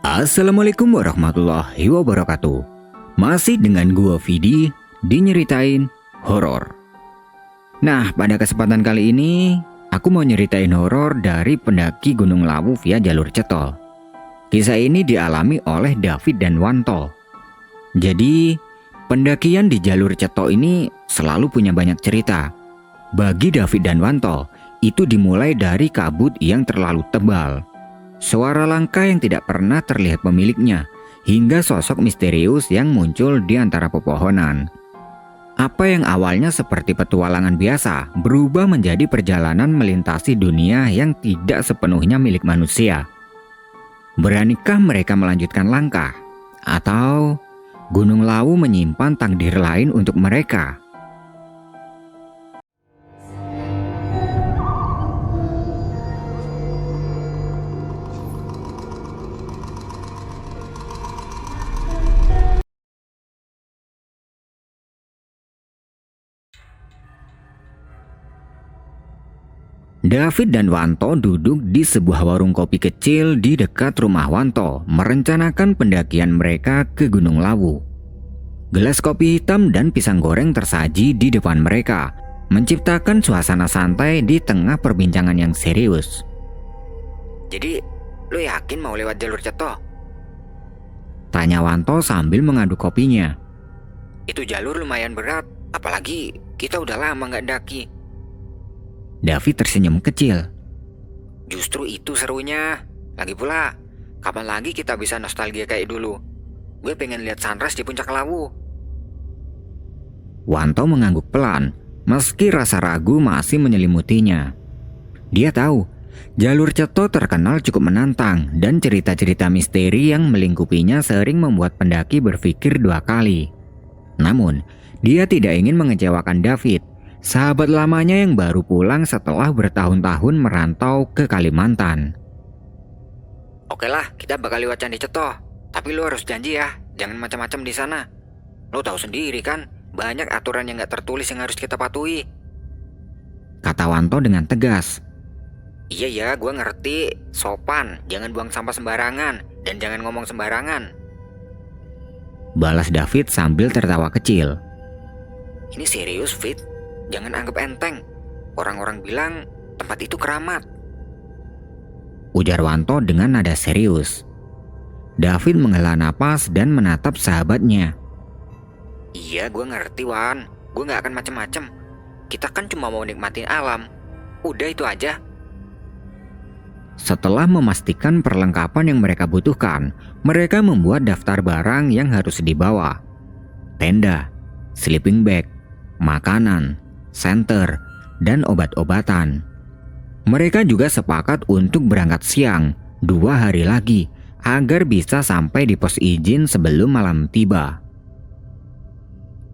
Assalamualaikum warahmatullahi wabarakatuh. Masih dengan gua Vidi di Nyeritain Horor. Nah, pada kesempatan kali ini aku mau nyeritain horor dari pendaki Gunung Lawu via jalur cetol. Kisah ini dialami oleh David dan Wanto. Jadi, pendakian di jalur cetol ini selalu punya banyak cerita. Bagi David dan Wanto, itu dimulai dari kabut yang terlalu tebal, suara langkah yang tidak pernah terlihat pemiliknya, hingga sosok misterius yang muncul di antara pepohonan. Apa yang awalnya seperti petualangan biasa berubah menjadi perjalanan melintasi dunia yang tidak sepenuhnya milik manusia. Beranikah mereka melanjutkan langkah? Atau Gunung Lawu menyimpan takdir lain untuk mereka? David dan Wanto duduk di sebuah warung kopi kecil di dekat rumah Wanto, merencanakan pendakian mereka ke Gunung Lawu. Gelas kopi hitam dan pisang goreng tersaji di depan mereka, menciptakan suasana santai di tengah perbincangan yang serius. Jadi, lo yakin mau lewat jalur Ceto? Tanya Wanto sambil mengaduk kopinya. Itu jalur lumayan berat, apalagi kita udah lama nggak daki. David tersenyum kecil. Justru itu serunya. Lagi pula, kapan lagi kita bisa nostalgia kayak dulu? Gue pengen lihat sunrise di puncak Lawu. Wanto mengangguk pelan, meski rasa ragu masih menyelimutinya. Dia tahu, jalur Ceto terkenal cukup menantang dan cerita-cerita misteri yang melingkupinya sering membuat pendaki berpikir dua kali. Namun, dia tidak ingin mengecewakan David, sahabat lamanya yang baru pulang setelah bertahun-tahun merantau ke Kalimantan. Oke lah, kita bakal lewat Candi Ceto. Tapi lo harus janji ya, jangan macam-macam di sana. Lo tahu sendiri kan, banyak aturan yang nggak tertulis yang harus kita patuhi. Kata Wanto dengan tegas. Iya ya, gue ngerti. Sopan, jangan buang sampah sembarangan, dan jangan ngomong sembarangan. Balas David sambil tertawa kecil. Ini serius, Fit. Jangan anggap enteng. Orang-orang bilang tempat itu keramat. Ujar Wanto dengan nada serius. David menghela napas dan menatap sahabatnya. Iya, gue ngerti, Wan. Gue gak akan macem-macem. Kita kan cuma mau nikmatin alam. Udah itu aja. Setelah memastikan perlengkapan yang mereka butuhkan, mereka membuat daftar barang yang harus dibawa. Tenda, sleeping bag, makanan, senter, dan obat-obatan. Mereka juga sepakat untuk berangkat siang 2 hari lagi agar bisa sampai di pos izin sebelum malam tiba.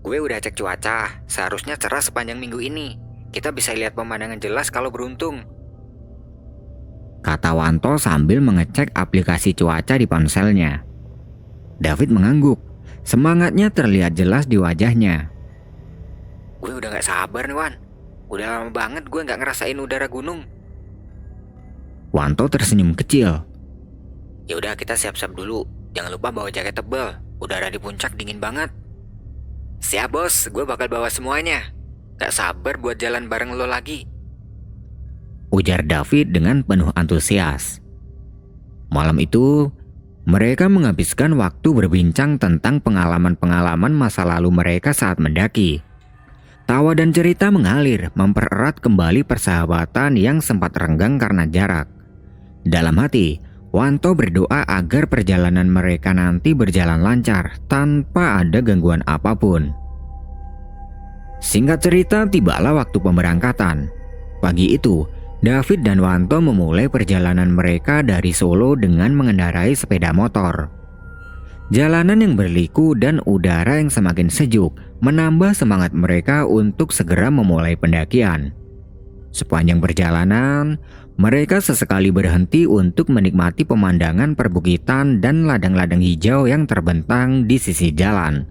Gue udah cek cuaca, seharusnya cerah sepanjang minggu ini. Kita bisa lihat pemandangan jelas kalau beruntung. Kata Wanto sambil mengecek aplikasi cuaca di ponselnya. David mengangguk, semangatnya terlihat jelas di wajahnya. Gue udah gak sabar nih, Wan. Udah lama banget gue gak ngerasain udara gunung. Wanto tersenyum kecil. Ya udah, kita siap-siap dulu. Jangan lupa bawa jaket tebal. Udara di puncak dingin banget. Siap, bos. Gue bakal bawa semuanya. Gak sabar buat jalan bareng lo lagi. Ujar David dengan penuh antusias. Malam itu, mereka menghabiskan waktu berbincang tentang pengalaman-pengalaman masa lalu mereka saat mendaki. Tawa dan cerita mengalir, mempererat kembali persahabatan yang sempat renggang karena jarak. Dalam hati, Wanto berdoa agar perjalanan mereka nanti berjalan lancar tanpa ada gangguan apapun. Singkat cerita, tibalah waktu pemberangkatan. Pagi itu, David dan Wanto memulai perjalanan mereka dari Solo dengan mengendarai sepeda motor. Jalanan yang berliku dan udara yang semakin sejuk menambah semangat mereka untuk segera memulai pendakian. Sepanjang perjalanan, mereka sesekali berhenti untuk menikmati pemandangan perbukitan dan ladang-ladang hijau yang terbentang di sisi jalan.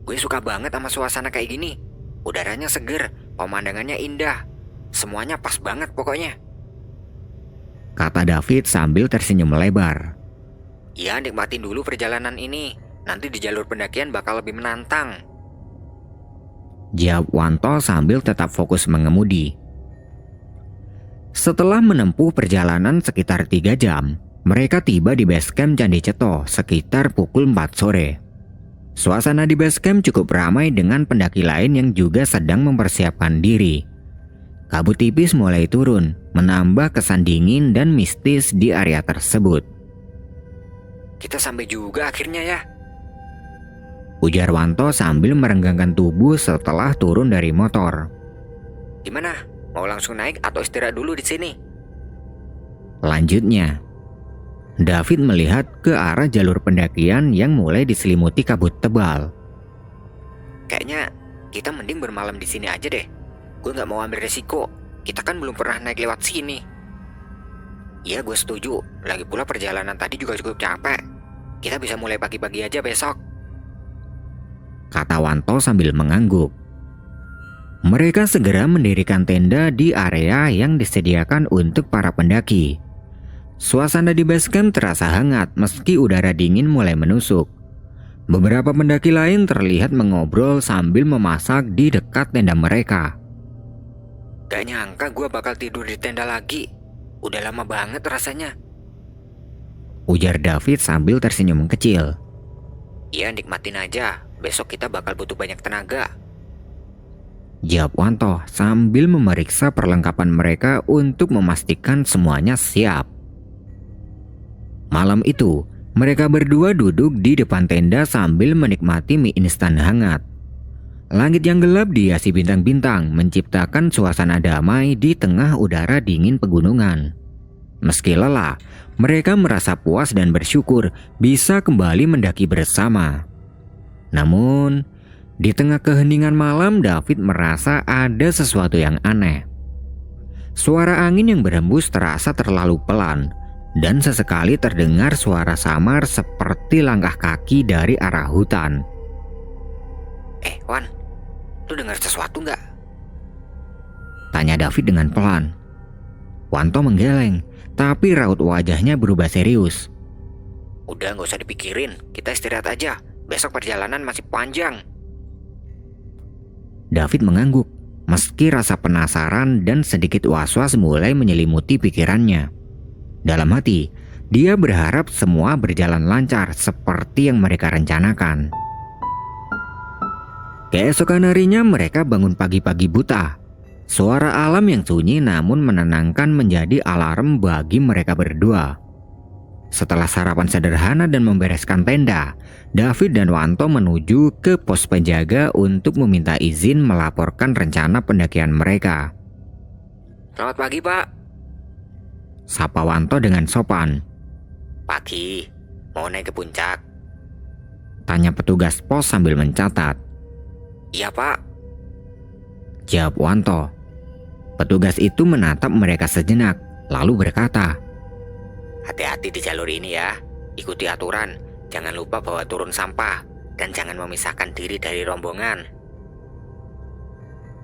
Gue suka banget sama suasana kayak gini. Udaranya seger, pemandangannya indah. Semuanya pas banget pokoknya. Kata David sambil tersenyum lebar. Ya, nikmatin dulu perjalanan ini. Nanti di jalur pendakian bakal lebih menantang. Jawab Wanto sambil tetap fokus mengemudi. Setelah menempuh perjalanan sekitar 3 jam, mereka tiba di base camp Candi Ceto sekitar pukul 4 sore. Suasana di base camp cukup ramai dengan pendaki lain yang juga sedang mempersiapkan diri. Kabut tipis mulai turun, menambah kesan dingin dan mistis di area tersebut. Kita sampai juga akhirnya ya. Ujar Wanto sambil merenggangkan tubuh setelah turun dari motor. Gimana? Mau langsung naik atau istirahat dulu di sini? Lanjutnya, David melihat ke arah jalur pendakian yang mulai diselimuti kabut tebal. Kayaknya kita mending bermalam di sini aja deh. Gue nggak mau ambil resiko. Kita kan belum pernah naik lewat sini. Iya, gue setuju. Lagi pula perjalanan tadi juga cukup capek. Kita bisa mulai pagi-pagi aja besok. Kata Wanto sambil mengangguk. Mereka segera mendirikan tenda di area yang disediakan untuk para pendaki. Suasana di base camp terasa hangat meski udara dingin mulai menusuk. Beberapa pendaki lain terlihat mengobrol sambil memasak di dekat tenda mereka. Gak nyangka gue bakal tidur di tenda lagi. Udah lama banget rasanya. Ujar David sambil tersenyum kecil. Iya, nikmatin aja. Besok kita bakal butuh banyak tenaga. Jawab Wanto sambil memeriksa perlengkapan mereka untuk memastikan semuanya siap. Malam itu, mereka berdua duduk di depan tenda sambil menikmati mie instan hangat. Langit yang gelap dihiasi bintang-bintang menciptakan suasana damai di tengah udara dingin pegunungan. Meski lelah, mereka merasa puas dan bersyukur bisa kembali mendaki bersama. Namun, di tengah keheningan malam, David merasa ada sesuatu yang aneh. Suara angin yang berhembus terasa terlalu pelan, dan sesekali terdengar suara samar seperti langkah kaki dari arah hutan. Wan, lu dengar sesuatu nggak? Tanya David dengan pelan. Wanto menggeleng, tapi raut wajahnya berubah serius. Udah, nggak usah dipikirin. Kita istirahat aja. Besok perjalanan masih panjang. David mengangguk, meski rasa penasaran dan sedikit was-was mulai menyelimuti pikirannya. Dalam hati, dia berharap semua berjalan lancar seperti yang mereka rencanakan. Keesokan harinya mereka bangun pagi-pagi buta. Suara alam yang sunyi namun menenangkan menjadi alarm bagi mereka berdua. Setelah sarapan sederhana dan membereskan tenda, David dan Wanto menuju ke pos penjaga untuk meminta izin melaporkan rencana pendakian mereka. Selamat pagi, Pak. Sapa Wanto dengan sopan. Pagi, mau naik ke puncak? Tanya petugas pos sambil mencatat. Iya, Pak. Jawab Wanto. Petugas itu menatap mereka sejenak, lalu berkata, Hati-hati di jalur ini ya. Ikuti aturan. Jangan lupa bawa turun sampah. Dan jangan memisahkan diri dari rombongan.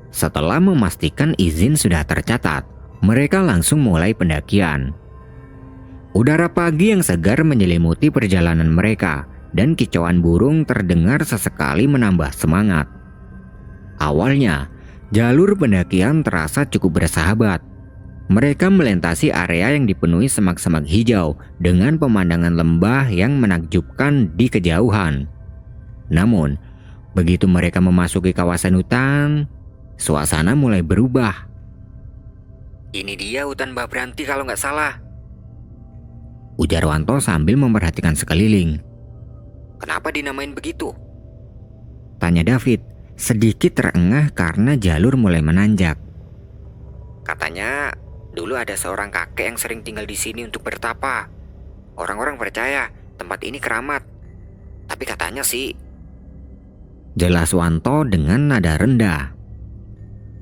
Setelah memastikan izin sudah tercatat, mereka langsung mulai pendakian. Udara pagi yang segar menyelimuti perjalanan mereka, dan kicauan burung terdengar sesekali menambah semangat. Awalnya, jalur pendakian terasa cukup bersahabat. Mereka melintasi area yang dipenuhi semak-semak hijau dengan pemandangan lembah yang menakjubkan di kejauhan. Namun, begitu mereka memasuki kawasan hutan, suasana mulai berubah. Ini dia hutan Mbah Branti kalau nggak salah. Ujar Wanto sambil memperhatikan sekeliling. Kenapa dinamain begitu? Tanya David, sedikit terengah karena jalur mulai menanjak. Katanya dulu ada seorang kakek yang sering tinggal di sini untuk bertapa. Orang-orang percaya tempat ini keramat. Tapi katanya sih, jelas Wanto dengan nada rendah.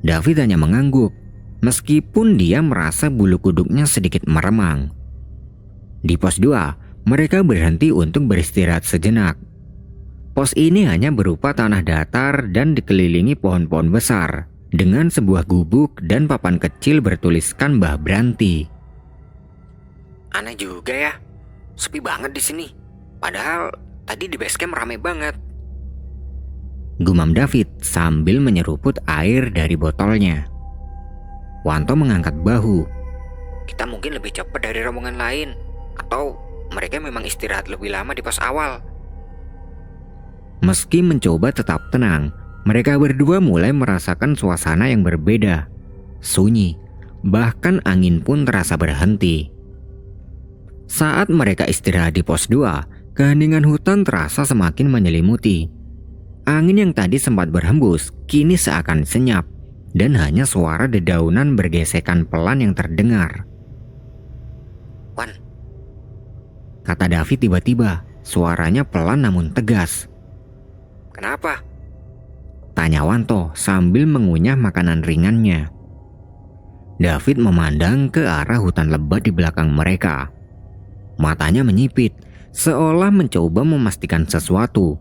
David hanya mengangguk, meskipun dia merasa bulu kuduknya sedikit meremang. Di pos 2, mereka berhenti untuk beristirahat sejenak. Pos ini hanya berupa tanah datar dan dikelilingi pohon-pohon besar, dengan sebuah gubuk dan papan kecil bertuliskan Mbah Branti. aneh juga ya. sepi banget di sini. Padahal tadi di base camp rame banget. Gumam David sambil menyeruput air dari botolnya. Wanto mengangkat bahu. Kita mungkin lebih cepat dari rombongan lain. Atau mereka memang istirahat lebih lama di pos awal. Meski mencoba tetap tenang, mereka berdua mulai merasakan suasana yang berbeda. Sunyi, bahkan angin pun terasa berhenti. Saat mereka istirahat di pos 2, keheningan hutan terasa semakin menyelimuti. Angin yang tadi sempat berhembus kini seakan senyap, dan hanya suara dedaunan bergesekan pelan yang terdengar. Wan, Kata David tiba-tiba, suaranya pelan namun tegas. kenapa? Tanya Wanto sambil mengunyah makanan ringannya. David memandang ke arah hutan lebat di belakang mereka. Matanya menyipit, seolah mencoba memastikan sesuatu.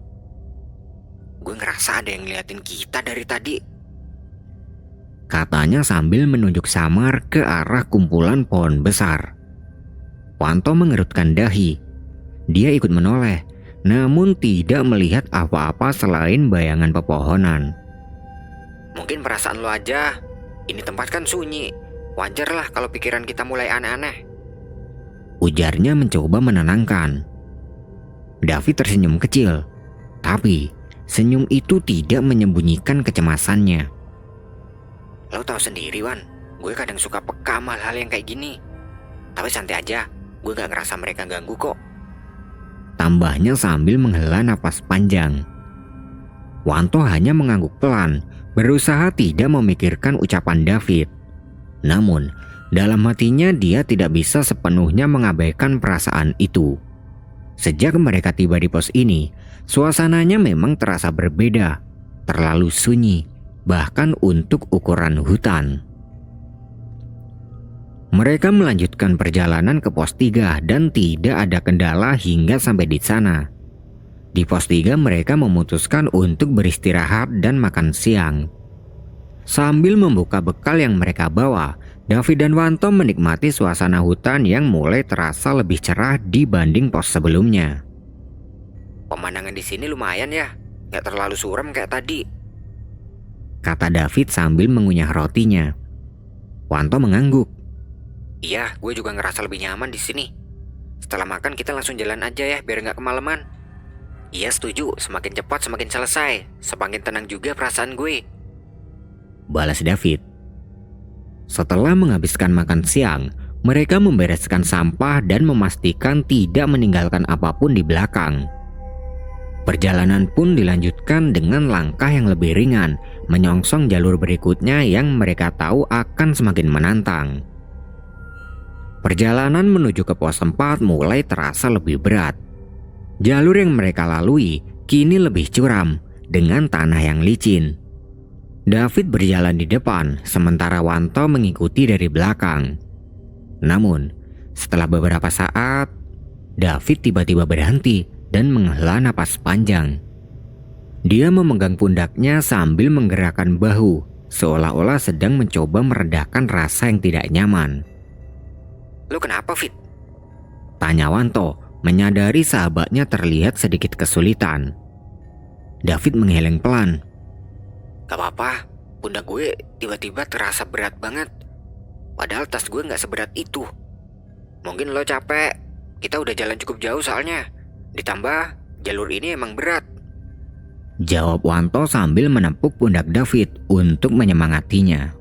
Gue ngerasa ada yang ngeliatin kita dari tadi. Katanya sambil menunjuk samar ke arah kumpulan pohon besar. Wanto mengerutkan dahi. Dia ikut menoleh, namun tidak melihat apa-apa selain bayangan pepohonan. Mungkin perasaan lo aja. Ini tempat kan sunyi. Wajar lah kalau pikiran kita mulai aneh-aneh. Ujarnya mencoba menenangkan. David tersenyum kecil, tapi senyum itu tidak menyembunyikan kecemasannya. Lo tahu sendiri, Wan. Gue kadang suka peka sama hal yang kayak gini. Tapi santai aja. Gue gak ngerasa mereka ganggu kok. Tambahnya sambil menghela napas panjang. Wanto hanya mengangguk pelan, berusaha tidak memikirkan ucapan David. Namun, dalam hatinya dia tidak bisa sepenuhnya mengabaikan perasaan itu. Sejak mereka tiba di pos ini, suasananya memang terasa berbeda, terlalu sunyi, bahkan untuk ukuran hutan. Mereka melanjutkan perjalanan ke pos 3 dan tidak ada kendala hingga sampai di sana. Di pos 3 mereka memutuskan untuk beristirahat dan makan siang. Sambil membuka bekal yang mereka bawa, David dan Wanto menikmati suasana hutan yang mulai terasa lebih cerah dibanding pos sebelumnya. Pemandangan di sini lumayan ya. Gak terlalu suram kayak tadi. Kata David sambil mengunyah rotinya. Wanto mengangguk. Iya, gue juga ngerasa lebih nyaman di sini. Setelah makan kita langsung jalan aja ya biar gak kemalaman. Iya setuju, semakin cepat semakin selesai. Semakin tenang juga perasaan gue. Balas David. Setelah menghabiskan makan siang, mereka membereskan sampah dan memastikan tidak meninggalkan apapun di belakang. Perjalanan pun dilanjutkan dengan langkah yang lebih ringan, menyongsong jalur berikutnya yang mereka tahu akan semakin menantang. Perjalanan menuju ke pos 4 mulai terasa lebih berat. Jalur yang mereka lalui kini lebih curam dengan tanah yang licin. David berjalan di depan, sementara Wanto mengikuti dari belakang. Namun, setelah beberapa saat, David tiba-tiba berhenti dan menghela napas panjang. Dia memegang pundaknya sambil menggerakkan bahu, seolah-olah sedang mencoba meredakan rasa yang tidak nyaman. Lo kenapa, Fit? Tanya Wanto, menyadari sahabatnya terlihat sedikit kesulitan. David menggeleng pelan. Gak apa-apa, pundak gue tiba-tiba terasa berat banget. Padahal tas gue gak seberat itu. Mungkin lo capek, kita udah jalan cukup jauh soalnya. Ditambah, jalur ini emang berat. Jawab Wanto sambil menepuk pundak David untuk menyemangatinya.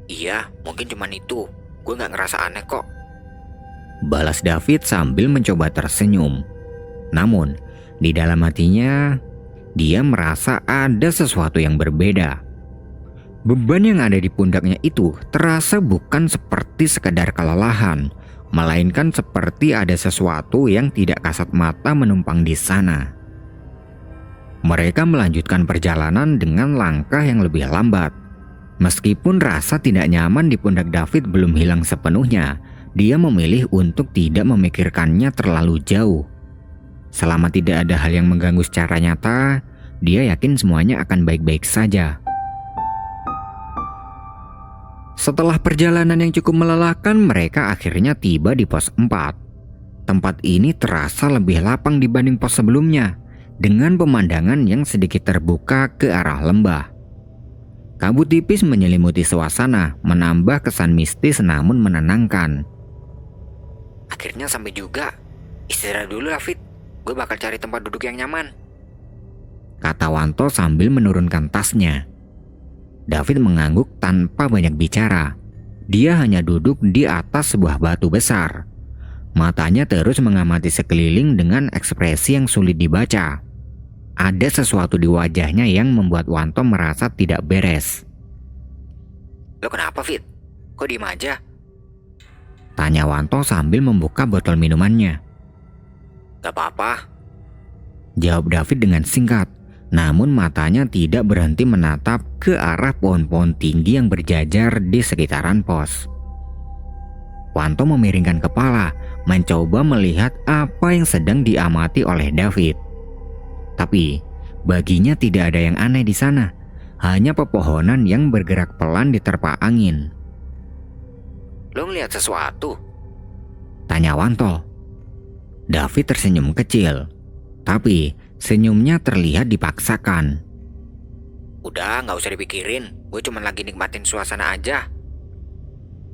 Iya, mungkin cuman itu. Gue gak ngerasa aneh kok. Balas David sambil mencoba tersenyum. Namun, di dalam hatinya, dia merasa ada sesuatu yang berbeda. Beban yang ada di pundaknya itu terasa bukan seperti sekadar kelelahan, melainkan seperti ada sesuatu yang tidak kasat mata menumpang di sana. Mereka melanjutkan perjalanan dengan langkah yang lebih lambat. Meskipun rasa tidak nyaman di pundak David belum hilang sepenuhnya, dia memilih untuk tidak memikirkannya terlalu jauh. Selama tidak ada hal yang mengganggu secara nyata, dia yakin semuanya akan baik-baik saja. Setelah perjalanan yang cukup melelahkan, mereka akhirnya tiba di pos 4. tempat ini terasa lebih lapang dibanding pos sebelumnya, dengan pemandangan yang sedikit terbuka ke arah lembah. Kabut tipis menyelimuti suasana, menambah kesan mistis namun menenangkan. Akhirnya sampai juga. Istirahat dulu lah, Fit. Gue bakal cari tempat duduk yang nyaman. Kata Wanto sambil menurunkan tasnya. David mengangguk tanpa banyak bicara. Dia hanya duduk di atas sebuah batu besar. Matanya terus mengamati sekeliling dengan ekspresi yang sulit dibaca. Ada sesuatu di wajahnya yang membuat Wanto merasa tidak beres. Lo kenapa, Fit? Kok diem aja? Tanya Wanto sambil membuka botol minumannya. Gak apa-apa. Jawab David dengan singkat. Namun matanya tidak berhenti menatap ke arah pohon-pohon tinggi yang berjajar di sekitaran pos. Wanto memiringkan kepala, mencoba melihat apa yang sedang diamati oleh David. Tapi baginya tidak ada yang aneh di sana, hanya pepohonan yang bergerak pelan diterpa angin. Lo ngeliat sesuatu? Tanya Wanto. David tersenyum kecil, tapi senyumnya terlihat dipaksakan. Udah, gak usah dipikirin. Gue cuma lagi nikmatin suasana aja.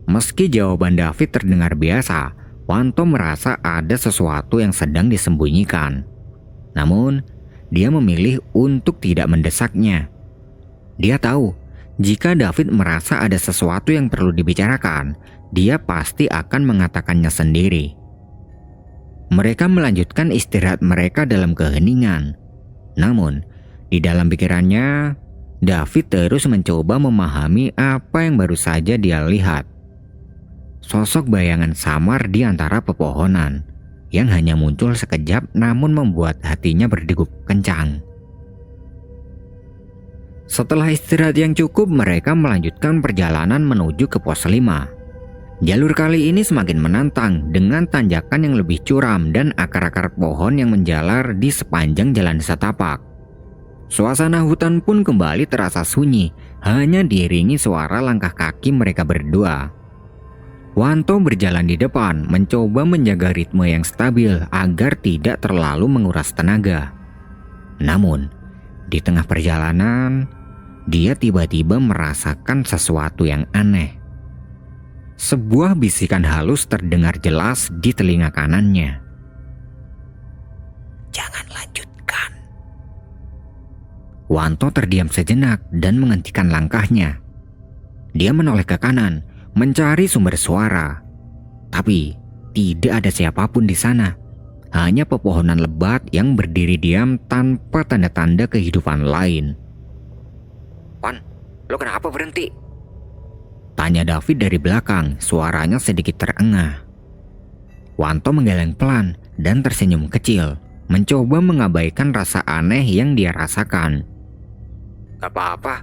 Meski jawaban David terdengar biasa, Wanto merasa ada sesuatu yang sedang disembunyikan. Namun, dia memilih untuk tidak mendesaknya. Dia tahu, jika David merasa ada sesuatu yang perlu dibicarakan, dia pasti akan mengatakannya sendiri. Mereka melanjutkan istirahat mereka dalam keheningan. Namun, di dalam pikirannya, David terus mencoba memahami apa yang baru saja dia lihat. Sosok bayangan samar di antara pepohonan yang hanya muncul sekejap namun membuat hatinya berdegup kencang. Setelah istirahat yang cukup, mereka melanjutkan perjalanan menuju ke pos 5. Jalur kali ini semakin menantang dengan tanjakan yang lebih curam dan akar-akar pohon yang menjalar di sepanjang jalan setapak. Suasana hutan pun kembali terasa sunyi, hanya diiringi suara langkah kaki mereka berdua. Wanto berjalan di depan, mencoba menjaga ritme yang stabil agar tidak terlalu menguras tenaga. Namun, di tengah perjalanan, dia tiba-tiba merasakan sesuatu yang aneh. Sebuah bisikan halus terdengar jelas di telinga kanannya. Jangan lanjutkan. Wanto terdiam sejenak dan menghentikan langkahnya. Dia menoleh ke kanan, mencari sumber suara. Tapi tidak ada siapapun di sana. Hanya pepohonan lebat yang berdiri diam tanpa tanda-tanda kehidupan lain. Wan, lo kenapa berhenti? Tanya David dari belakang, suaranya sedikit terengah. Wanto menggeleng pelan dan tersenyum kecil, mencoba mengabaikan rasa aneh yang dia rasakan. Gak apa-apa,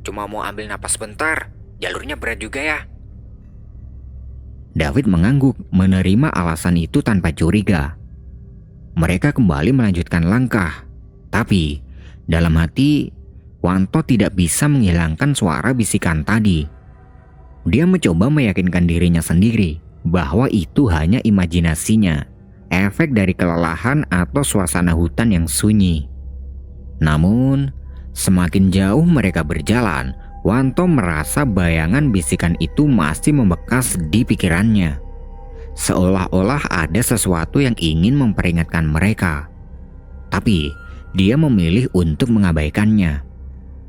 cuma mau ambil napas bentar. Jalurnya berat juga ya. David mengangguk, menerima alasan itu tanpa curiga. Mereka kembali melanjutkan langkah. Tapi, dalam hati, Wanto tidak bisa menghilangkan suara bisikan tadi. Dia mencoba meyakinkan dirinya sendiri bahwa itu hanya imajinasinya, efek dari kelelahan atau suasana hutan yang sunyi. Namun, semakin jauh mereka berjalan, Wanto merasa bayangan bisikan itu masih membekas di pikirannya. Seolah-olah ada sesuatu yang ingin memperingatkan mereka. Tapi, dia memilih untuk mengabaikannya.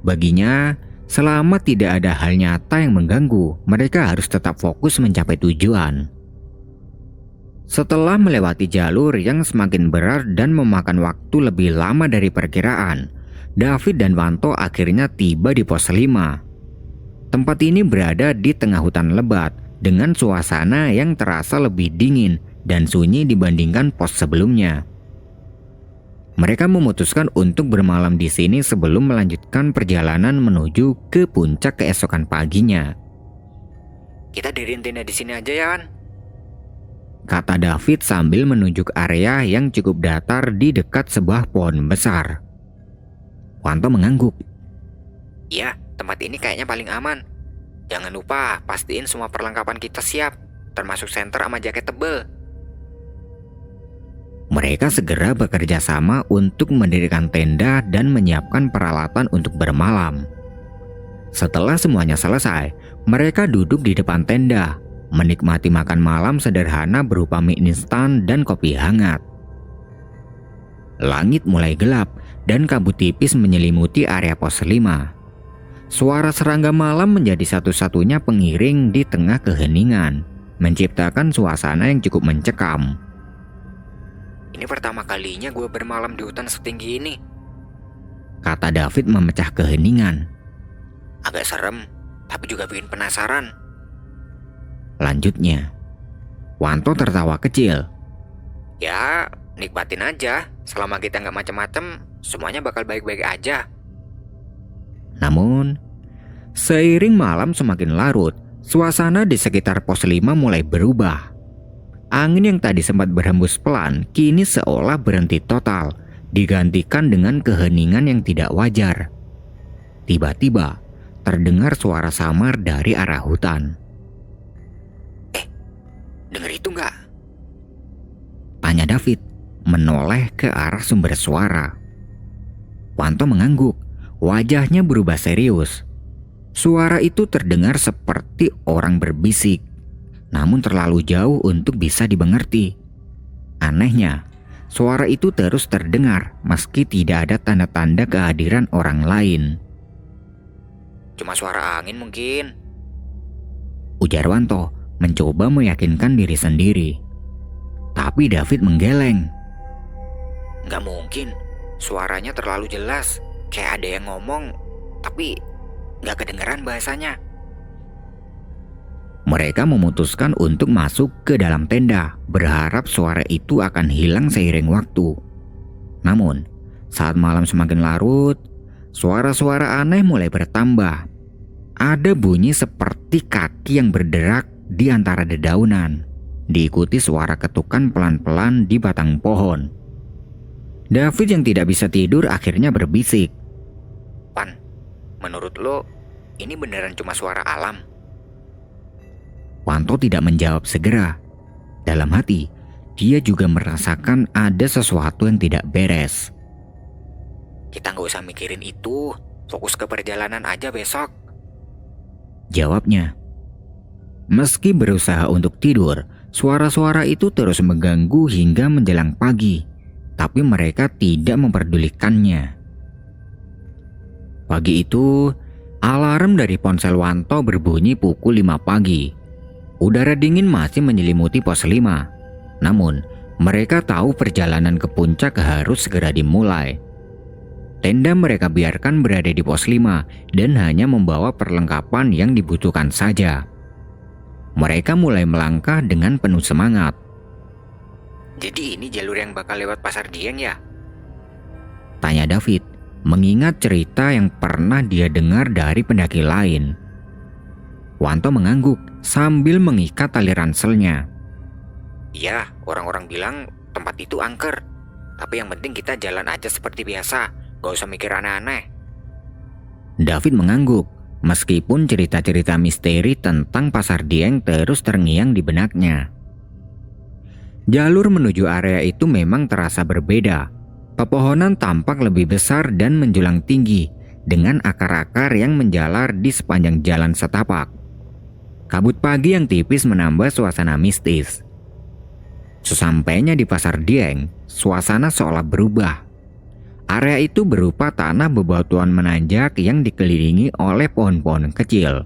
Baginya, selama tidak ada hal nyata yang mengganggu, mereka harus tetap fokus mencapai tujuan. Setelah melewati jalur yang semakin berat dan memakan waktu lebih lama dari perkiraan, David dan Wanto akhirnya tiba di pos 5. Tempat ini berada di tengah hutan lebat dengan suasana yang terasa lebih dingin dan sunyi dibandingkan pos sebelumnya. Mereka memutuskan untuk bermalam di sini sebelum melanjutkan perjalanan menuju ke puncak keesokan paginya. Kita diriin tenda di sini aja ya, Wan. Kata David sambil menunjuk area yang cukup datar di dekat sebuah pohon besar. Wanto mengangguk. Iya, tempat ini kayaknya paling aman. Jangan lupa pastiin semua perlengkapan kita siap, termasuk senter sama jaket tebel. Mereka segera bekerja sama untuk mendirikan tenda dan menyiapkan peralatan untuk bermalam. Setelah semuanya selesai, mereka duduk di depan tenda, menikmati makan malam sederhana berupa mie instan dan kopi hangat. Langit mulai gelap dan kabut tipis menyelimuti area pos 5. Suara serangga malam menjadi satu-satunya pengiring di tengah keheningan, menciptakan suasana yang cukup mencekam. Ini pertama kalinya gue bermalam di hutan setinggi ini. Kata David memecah keheningan. Agak serem, tapi juga bikin penasaran. Lanjutnya, Wanto tertawa kecil. Ya, nikmatin aja. Selama kita nggak macem-macem, semuanya bakal baik-baik aja. Namun, seiring malam semakin larut, suasana di sekitar pos 5 mulai berubah. Angin yang tadi sempat berhembus pelan, kini seolah berhenti total, digantikan dengan keheningan yang tidak wajar. Tiba-tiba, terdengar suara samar dari arah hutan. Denger itu nggak? Tanya David, menoleh ke arah sumber suara. Wanto mengangguk, wajahnya berubah serius. Suara itu terdengar seperti orang berbisik, namun terlalu jauh untuk bisa dimengerti. Anehnya, suara itu terus terdengar meski tidak ada tanda-tanda kehadiran orang lain. Cuma suara angin mungkin. Ujar Wanto, mencoba meyakinkan diri sendiri. Tapi David menggeleng. Nggak mungkin. Suaranya terlalu jelas. Kayak ada yang ngomong, tapi nggak kedengeran bahasanya. Mereka memutuskan untuk masuk ke dalam tenda, berharap suara itu akan hilang seiring waktu. Namun, saat malam semakin larut, suara-suara aneh mulai bertambah. Ada bunyi seperti kaki yang berderak di antara dedaunan, diikuti suara ketukan pelan-pelan di batang pohon. David yang tidak bisa tidur akhirnya berbisik. Pan, menurut lo, ini beneran cuma suara alam? Wanto tidak menjawab segera. Dalam hati, dia juga merasakan ada sesuatu yang tidak beres. Kita nggak usah mikirin itu, fokus ke perjalanan aja besok. Jawabnya. Meski berusaha untuk tidur, suara-suara itu terus mengganggu hingga menjelang pagi, tapi mereka tidak memperdulikannya. Pagi itu, alarm dari ponsel Wanto berbunyi pukul 5 pagi. Udara dingin masih menyelimuti pos 5. Namun, mereka tahu perjalanan ke puncak harus segera dimulai. Tenda mereka biarkan berada di pos 5 dan hanya membawa perlengkapan yang dibutuhkan saja. Mereka mulai melangkah dengan penuh semangat. Jadi ini jalur yang bakal lewat Pasar Dieng ya? Tanya David, mengingat cerita yang pernah dia dengar dari pendaki lain. Wanto mengangguk sambil mengikat tali ranselnya. Iya, orang-orang bilang tempat itu angker. Tapi yang penting kita jalan aja seperti biasa, gak usah mikir aneh-aneh. David mengangguk, meskipun cerita-cerita misteri tentang Pasar Dieng terus terngiang di benaknya. Jalur menuju area itu memang terasa berbeda. Pepohonan tampak lebih besar dan menjulang tinggi, dengan akar-akar yang menjalar di sepanjang jalan setapak. Kabut pagi yang tipis menambah suasana mistis. Sesampainya di Pasar Dieng, suasana seolah berubah. Area itu berupa tanah bebatuan menanjak yang dikelilingi oleh pohon-pohon kecil.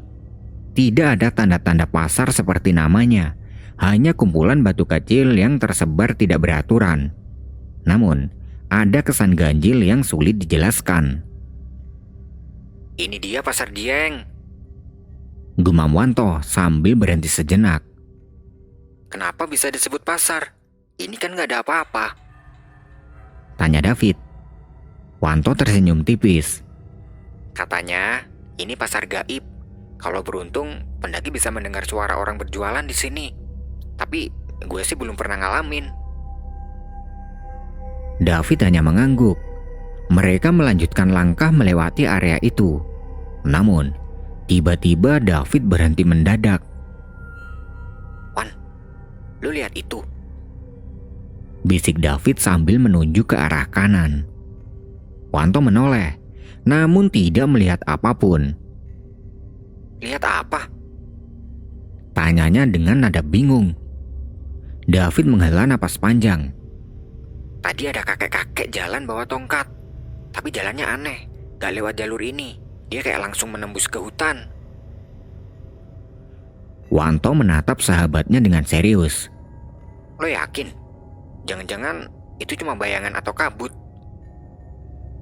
Tidak ada tanda-tanda pasar seperti namanya, hanya kumpulan batu kecil yang tersebar tidak beraturan. Namun, ada kesan ganjil yang sulit dijelaskan. Ini dia Pasar Dieng. Gumam Wanto sambil berhenti sejenak. Kenapa bisa disebut pasar? Ini kan gak ada apa-apa. Tanya David. Wanto tersenyum tipis. Katanya, ini pasar gaib. Kalau beruntung, pendaki bisa mendengar suara orang berjualan di sini. Tapi gue sih belum pernah ngalamin. David hanya mengangguk. Mereka melanjutkan langkah melewati area itu. Namun, tiba-tiba David berhenti mendadak. Wan, lu lihat itu? bisik David sambil menunjuk ke arah kanan. Wanto menoleh, namun tidak melihat apapun. Lihat apa? Tanyanya dengan nada bingung. David menghela napas panjang. Tadi ada kakek-kakek jalan bawa tongkat. Tapi jalannya aneh, gak lewat jalur ini. Dia kayak langsung menembus ke hutan. Wanto menatap sahabatnya dengan serius. Lo yakin? Jangan-jangan itu cuma bayangan atau kabut?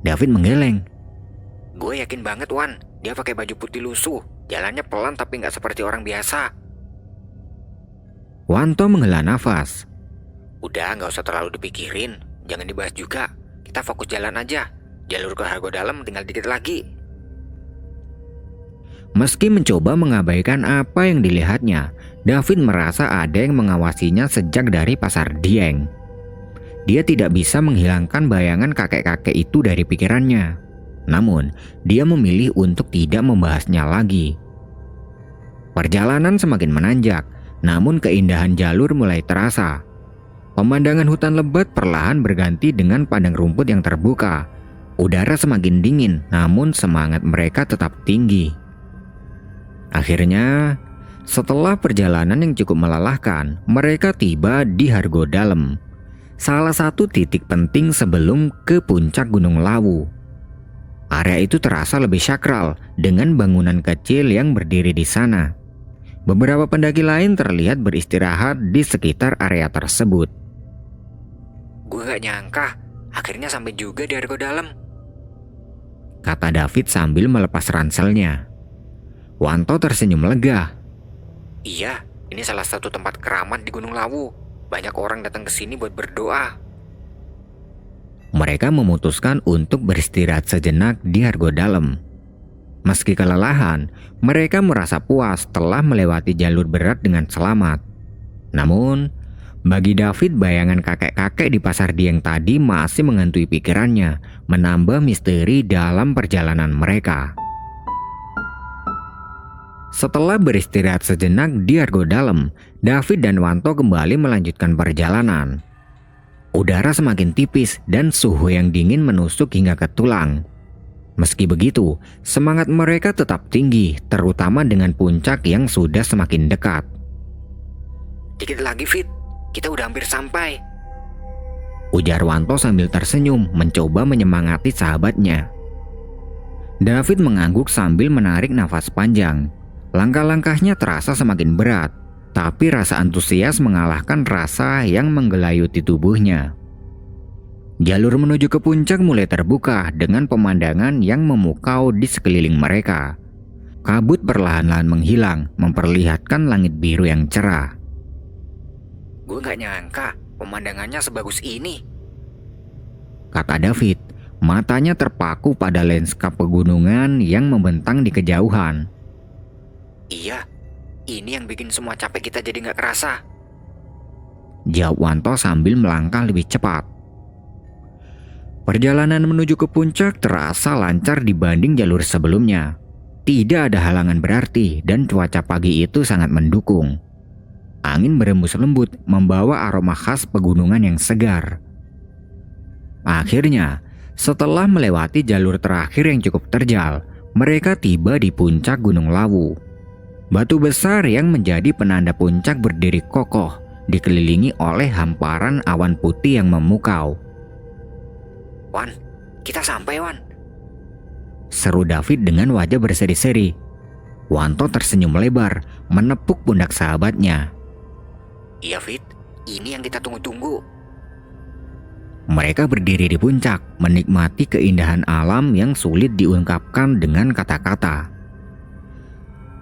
David menggeleng. Gue yakin banget, Wan. Dia pakai baju putih lusuh. Jalannya pelan tapi gak seperti orang biasa. Wanto menghela nafas. Udah, gak usah terlalu dipikirin. Jangan dibahas juga. Kita fokus jalan aja. Jalur ke Hargodalam tinggal dikit lagi. Meski mencoba mengabaikan apa yang dilihatnya, David merasa ada yang mengawasinya sejak dari pasar Dieng. Dia tidak bisa menghilangkan bayangan kakek-kakek itu dari pikirannya. Namun, dia memilih untuk tidak membahasnya lagi. Perjalanan semakin menanjak, namun keindahan jalur mulai terasa. Pemandangan hutan lebat perlahan berganti dengan padang rumput yang terbuka. Udara semakin dingin, namun semangat mereka tetap tinggi. Akhirnya, setelah perjalanan yang cukup melelahkan, mereka tiba di Hargodalam, salah satu titik penting sebelum ke puncak Gunung Lawu. Area itu terasa lebih sakral dengan bangunan kecil yang berdiri di sana. Beberapa pendaki lain terlihat beristirahat di sekitar area tersebut. Gue gak nyangka, akhirnya sampai juga di Hargodalam, kata David sambil melepas ranselnya. Wanto tersenyum lega. Iya, ini salah satu tempat keramat di Gunung Lawu. Banyak orang datang ke sini buat berdoa. Mereka memutuskan untuk beristirahat sejenak di Hargodalam. Meski kelelahan, mereka merasa puas telah melewati jalur berat dengan selamat. Namun, bagi David bayangan kakek-kakek di pasar Dieng tadi masih menghantui pikirannya, menambah misteri dalam perjalanan mereka. Setelah beristirahat sejenak di Hargodalam, David dan Wanto kembali melanjutkan perjalanan. Udara semakin tipis dan suhu yang dingin menusuk hingga ke tulang. Meski begitu, semangat mereka tetap tinggi, terutama dengan puncak yang sudah semakin dekat. Dikit lagi, Fit. Kita udah hampir sampai, ujar Wanto sambil tersenyum mencoba menyemangati sahabatnya. David mengangguk sambil menarik nafas panjang. Langkah-langkahnya terasa semakin berat, tapi rasa antusias mengalahkan rasa yang menggelayuti tubuhnya. Jalur menuju ke puncak mulai terbuka dengan pemandangan yang memukau di sekeliling mereka. Kabut perlahan-lahan menghilang, memperlihatkan langit biru yang cerah. Gue gak nyangka pemandangannya sebagus ini, kata David. Matanya terpaku pada lanskap pegunungan yang membentang di kejauhan. Iya, ini yang bikin semua capek kita jadi gak kerasa, jawab Wanto sambil melangkah lebih cepat. Perjalanan menuju ke puncak terasa lancar dibanding jalur sebelumnya. Tidak ada halangan berarti dan cuaca pagi itu sangat mendukung. Angin berembus lembut membawa aroma khas pegunungan yang segar. Akhirnya, setelah melewati jalur terakhir yang cukup terjal, mereka tiba di puncak Gunung Lawu. Batu besar yang menjadi penanda puncak berdiri kokoh, dikelilingi oleh hamparan awan putih yang memukau. Wan, kita sampai, Wan, seru David dengan wajah berseri-seri. Wanto tersenyum lebar, menepuk pundak sahabatnya. Iya, Fit, ini yang kita tunggu-tunggu. Mereka berdiri di puncak, menikmati keindahan alam yang sulit diungkapkan dengan kata-kata.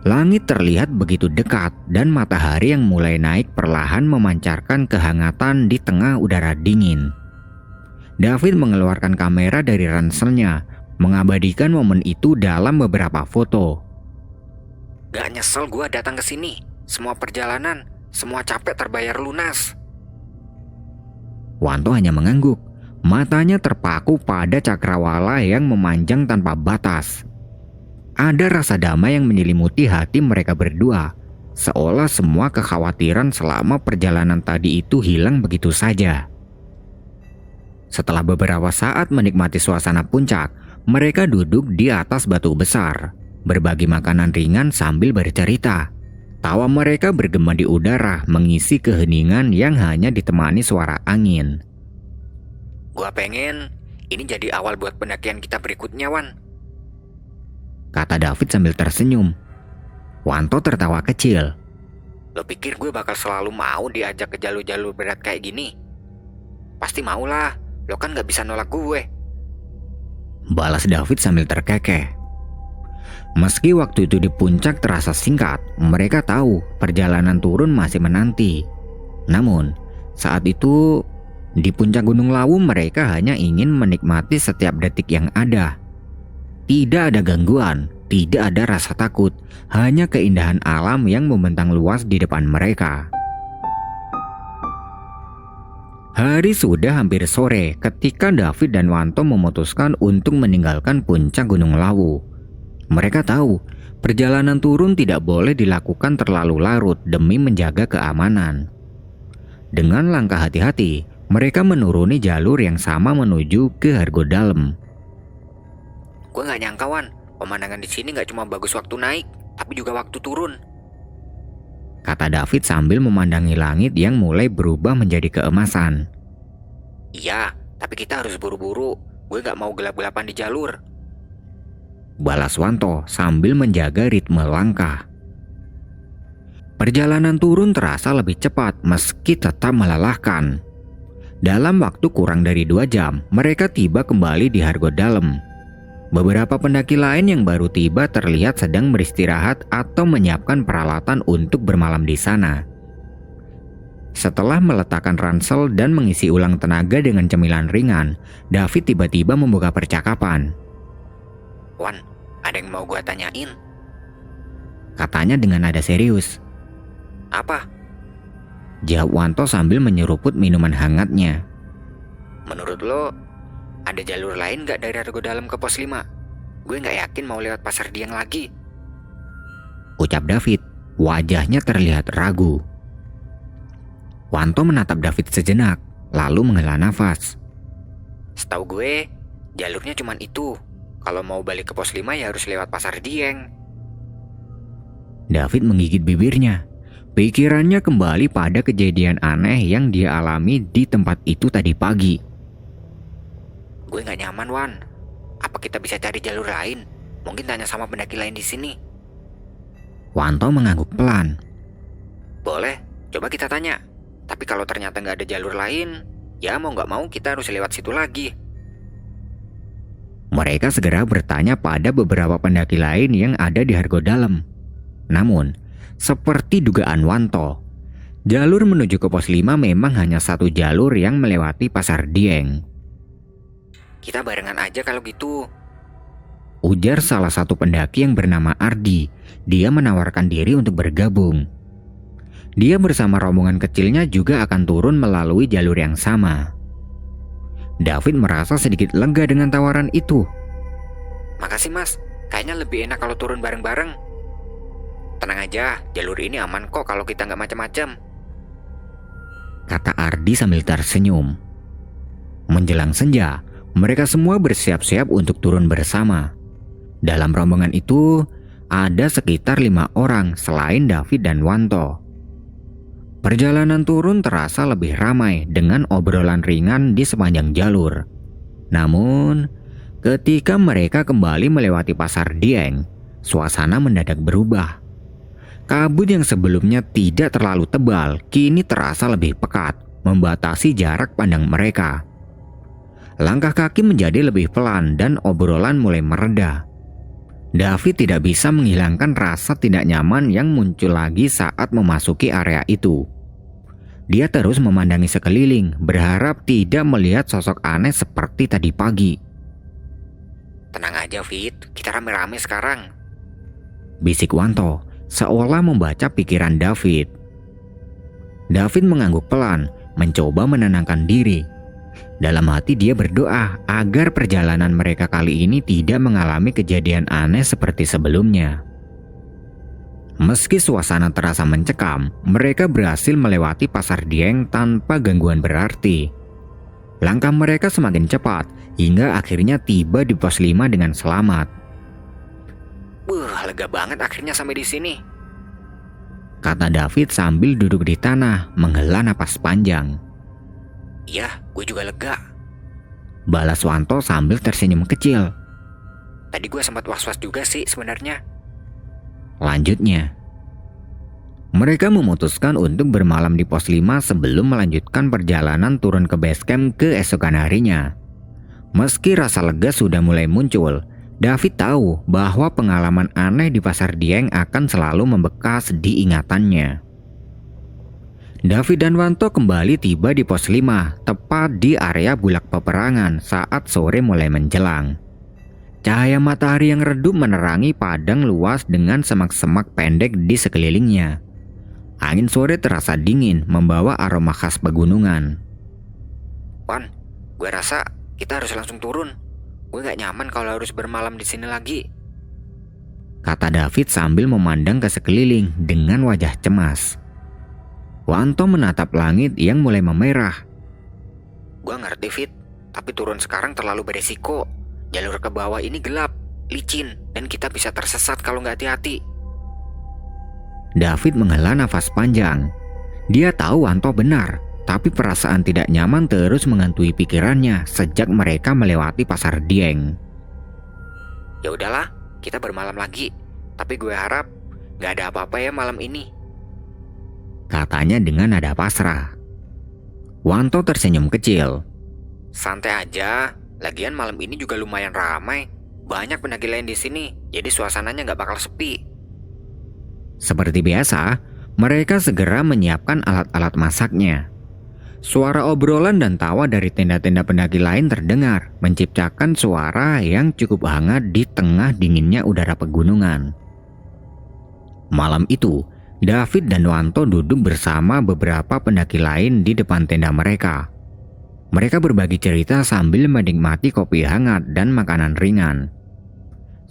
Langit terlihat begitu dekat dan matahari yang mulai naik perlahan memancarkan kehangatan di tengah udara dingin. David mengeluarkan kamera dari ranselnya, mengabadikan momen itu dalam beberapa foto. Gak nyesel gue datang ke sini. Semua perjalanan, semua capek terbayar lunas. Wanto hanya mengangguk, matanya terpaku pada cakrawala yang memanjang tanpa batas. Ada rasa damai yang menyelimuti hati mereka berdua, seolah semua kekhawatiran selama perjalanan tadi itu hilang begitu saja. Setelah beberapa saat menikmati suasana puncak, mereka duduk di atas batu besar, berbagi makanan ringan sambil bercerita. Tawa mereka bergema di udara, mengisi keheningan yang hanya ditemani suara angin. Gua pengen ini jadi awal buat pendakian kita berikutnya, Wan. Kata David sambil tersenyum. Wanto tertawa kecil. Lo pikir gue bakal selalu mau diajak ke jalur-jalur berat kayak gini? Pasti mau lah, lo kan gak bisa nolak gue. Balas David sambil terkekeh. Meski waktu itu di puncak terasa singkat, mereka tahu perjalanan turun masih menanti. Namun, saat itu di puncak Gunung Lawu mereka hanya ingin menikmati setiap detik yang ada. Tidak ada gangguan, tidak ada rasa takut, hanya keindahan alam yang membentang luas di depan mereka. Hari sudah hampir sore ketika David dan Wanto memutuskan untuk meninggalkan puncak Gunung Lawu. Mereka tahu perjalanan turun tidak boleh dilakukan terlalu larut demi menjaga keamanan. Dengan langkah hati-hati, mereka menuruni jalur yang sama menuju ke Hargodalem. Gue gak nyangka, Wan, pemandangan di sini gak cuma bagus waktu naik, tapi juga waktu turun. Kata David sambil memandangi langit yang mulai berubah menjadi keemasan. Iya, tapi kita harus buru-buru. Gue gak mau gelap-gelapan di jalur. Balas Wanto sambil menjaga ritme langkah. Perjalanan turun terasa lebih cepat meski tetap melelahkan. Dalam waktu kurang dari 2 jam, mereka tiba kembali di Hargodalem. Beberapa pendaki lain yang baru tiba terlihat sedang beristirahat atau menyiapkan peralatan untuk bermalam di sana. Setelah meletakkan ransel dan mengisi ulang tenaga dengan cemilan ringan, David tiba-tiba membuka percakapan. Wan, ada yang mau gue tanyain. Katanya dengan nada serius. Apa? Jawab Wanto sambil menyeruput minuman hangatnya. Menurut lo, ada jalur lain gak dari Hargodalem ke pos 5? Gue gak yakin mau lewat Pasar Dieng lagi. Ucap David, wajahnya terlihat ragu. Wanto menatap David sejenak, lalu menghela nafas. Setahu gue, jalurnya cuma itu. Kalau mau balik ke pos 5 ya harus lewat Pasar Dieng. David menggigit bibirnya. Pikirannya kembali pada kejadian aneh yang dia alami di tempat itu tadi pagi. Gue gak nyaman, Wan. Apa kita bisa cari jalur lain? Mungkin tanya sama pendaki lain di sini. Wanto mengangguk pelan. Boleh, coba kita tanya. Tapi kalau ternyata gak ada jalur lain, ya mau gak mau kita harus lewat situ lagi. Mereka segera bertanya pada beberapa pendaki lain yang ada di Hargodalem. Namun, seperti dugaan Wanto, jalur menuju ke pos 5 memang hanya satu jalur yang melewati Pasar Dieng. Kita barengan aja kalau gitu. Ujar salah satu pendaki yang bernama Ardi. Dia menawarkan diri untuk bergabung. Dia bersama rombongan kecilnya juga akan turun melalui jalur yang sama. David merasa sedikit lega dengan tawaran itu. Makasih, Mas. Kayaknya lebih enak kalau turun bareng-bareng. Tenang aja, jalur ini aman kok kalau kita nggak macam-macam. Kata Ardi sambil tersenyum. Menjelang senja, mereka semua bersiap-siap untuk turun bersama. Dalam rombongan itu, ada sekitar 5 orang selain David dan Wanto. Perjalanan turun terasa lebih ramai dengan obrolan ringan di sepanjang jalur. Namun, ketika mereka kembali melewati Pasar Dieng, suasana mendadak berubah. Kabut yang sebelumnya tidak terlalu tebal kini terasa lebih pekat, membatasi jarak pandang mereka. Langkah kaki menjadi lebih pelan dan obrolan mulai mereda. David tidak bisa menghilangkan rasa tidak nyaman yang muncul lagi saat memasuki area itu. Dia terus memandangi sekeliling, berharap tidak melihat sosok aneh seperti tadi pagi. Tenang aja, Fit. Kita rame-rame sekarang. Bisik Wanto, seolah membaca pikiran David. David mengangguk pelan, mencoba menenangkan diri. Dalam hati dia berdoa agar perjalanan mereka kali ini tidak mengalami kejadian aneh seperti sebelumnya. Meski suasana terasa mencekam, mereka berhasil melewati Pasar Dieng tanpa gangguan berarti. Langkah mereka semakin cepat hingga akhirnya tiba di pos 5 dengan selamat. Lega banget akhirnya sampai di sini. Kata David sambil duduk di tanah menghela napas panjang. Iya, gue juga lega. Balas Wanto sambil tersenyum kecil. Tadi gue sempat was-was juga sih sebenarnya. Lanjutnya, mereka memutuskan untuk bermalam di pos 5 sebelum melanjutkan perjalanan turun ke base camp keesokan harinya. Meski rasa lega sudah mulai muncul, David tahu bahwa pengalaman aneh di Pasar Dieng akan selalu membekas di ingatannya. David dan Wanto kembali tiba di pos 5, tepat di area bulak peperangan saat sore mulai menjelang. Cahaya matahari yang redup menerangi padang luas dengan semak-semak pendek di sekelilingnya. Angin sore terasa dingin membawa aroma khas pegunungan. Wan, gue rasa kita harus langsung turun. Gue gak nyaman kalau harus bermalam di sini lagi. Kata David sambil memandang ke sekeliling dengan wajah cemas. Wanto menatap langit yang mulai memerah. Gue ngerti, Fit, tapi turun sekarang terlalu beresiko. Jalur ke bawah ini gelap, licin, dan kita bisa tersesat kalau nggak hati-hati. David menghela nafas panjang. Dia tahu Wanto benar, tapi perasaan tidak nyaman terus menghantui pikirannya sejak mereka melewati Pasar Dieng. Ya udahlah, kita bermalam lagi. Tapi gue harap nggak ada apa-apa ya malam ini. Katanya dengan nada pasrah. Wanto tersenyum kecil. Santai aja. Lagian malam ini juga lumayan ramai. Banyak pendaki lain di sini, jadi suasananya nggak bakal sepi. Seperti biasa, mereka segera menyiapkan alat-alat masaknya. Suara obrolan dan tawa dari tenda-tenda pendaki lain terdengar, menciptakan suara yang cukup hangat di tengah dinginnya udara pegunungan. Malam itu, David dan Wanto duduk bersama beberapa pendaki lain di depan tenda mereka. Mereka berbagi cerita sambil menikmati kopi hangat dan makanan ringan.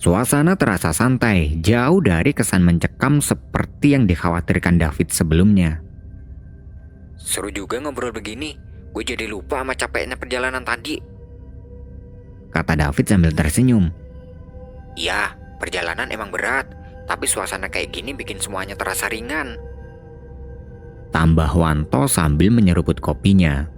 Suasana terasa santai, jauh dari kesan mencekam seperti yang dikhawatirkan David sebelumnya. Seru juga ngobrol begini. Gue jadi lupa sama capeknya perjalanan tadi. Kata David sambil tersenyum. Iya, perjalanan emang berat, tapi suasana kayak gini bikin semuanya terasa ringan. Tambah Wanto sambil menyeruput kopinya.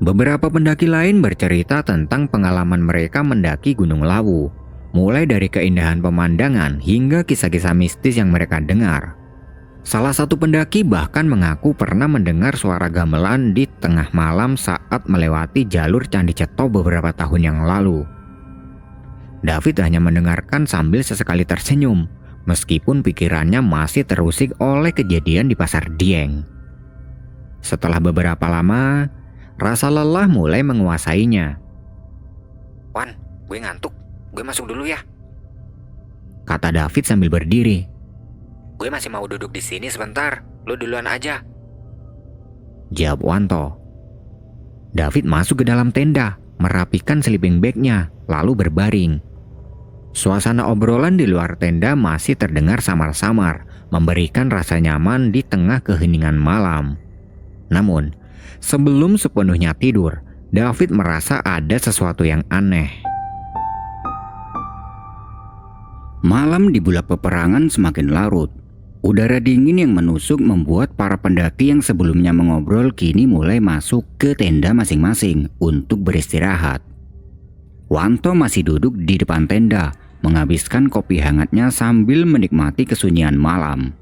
Beberapa pendaki lain bercerita tentang pengalaman mereka mendaki Gunung Lawu, mulai dari keindahan pemandangan hingga kisah-kisah mistis yang mereka dengar. Salah satu pendaki bahkan mengaku pernah mendengar suara gamelan di tengah malam saat melewati jalur Candi Ceto beberapa tahun yang lalu. David hanya mendengarkan sambil sesekali tersenyum, meskipun pikirannya masih terusik oleh kejadian di Pasar Dieng. Setelah beberapa lama, rasa lelah mulai menguasainya. Wan, gue ngantuk. Gue masuk dulu ya. Kata David sambil berdiri. Gue masih mau duduk di sini sebentar. Lo duluan aja. Jawab Wanto. David masuk ke dalam tenda, merapikan sleeping bag-nya, lalu berbaring. Suasana obrolan di luar tenda masih terdengar samar-samar, memberikan rasa nyaman di tengah keheningan malam. Namun, sebelum sepenuhnya tidur, David merasa ada sesuatu yang aneh. Malam di bulak peperangan semakin larut. Udara dingin yang menusuk membuat para pendaki yang sebelumnya mengobrol kini mulai masuk ke tenda masing-masing untuk beristirahat. Wanto masih duduk di depan tenda, menghabiskan kopi hangatnya sambil menikmati kesunyian malam.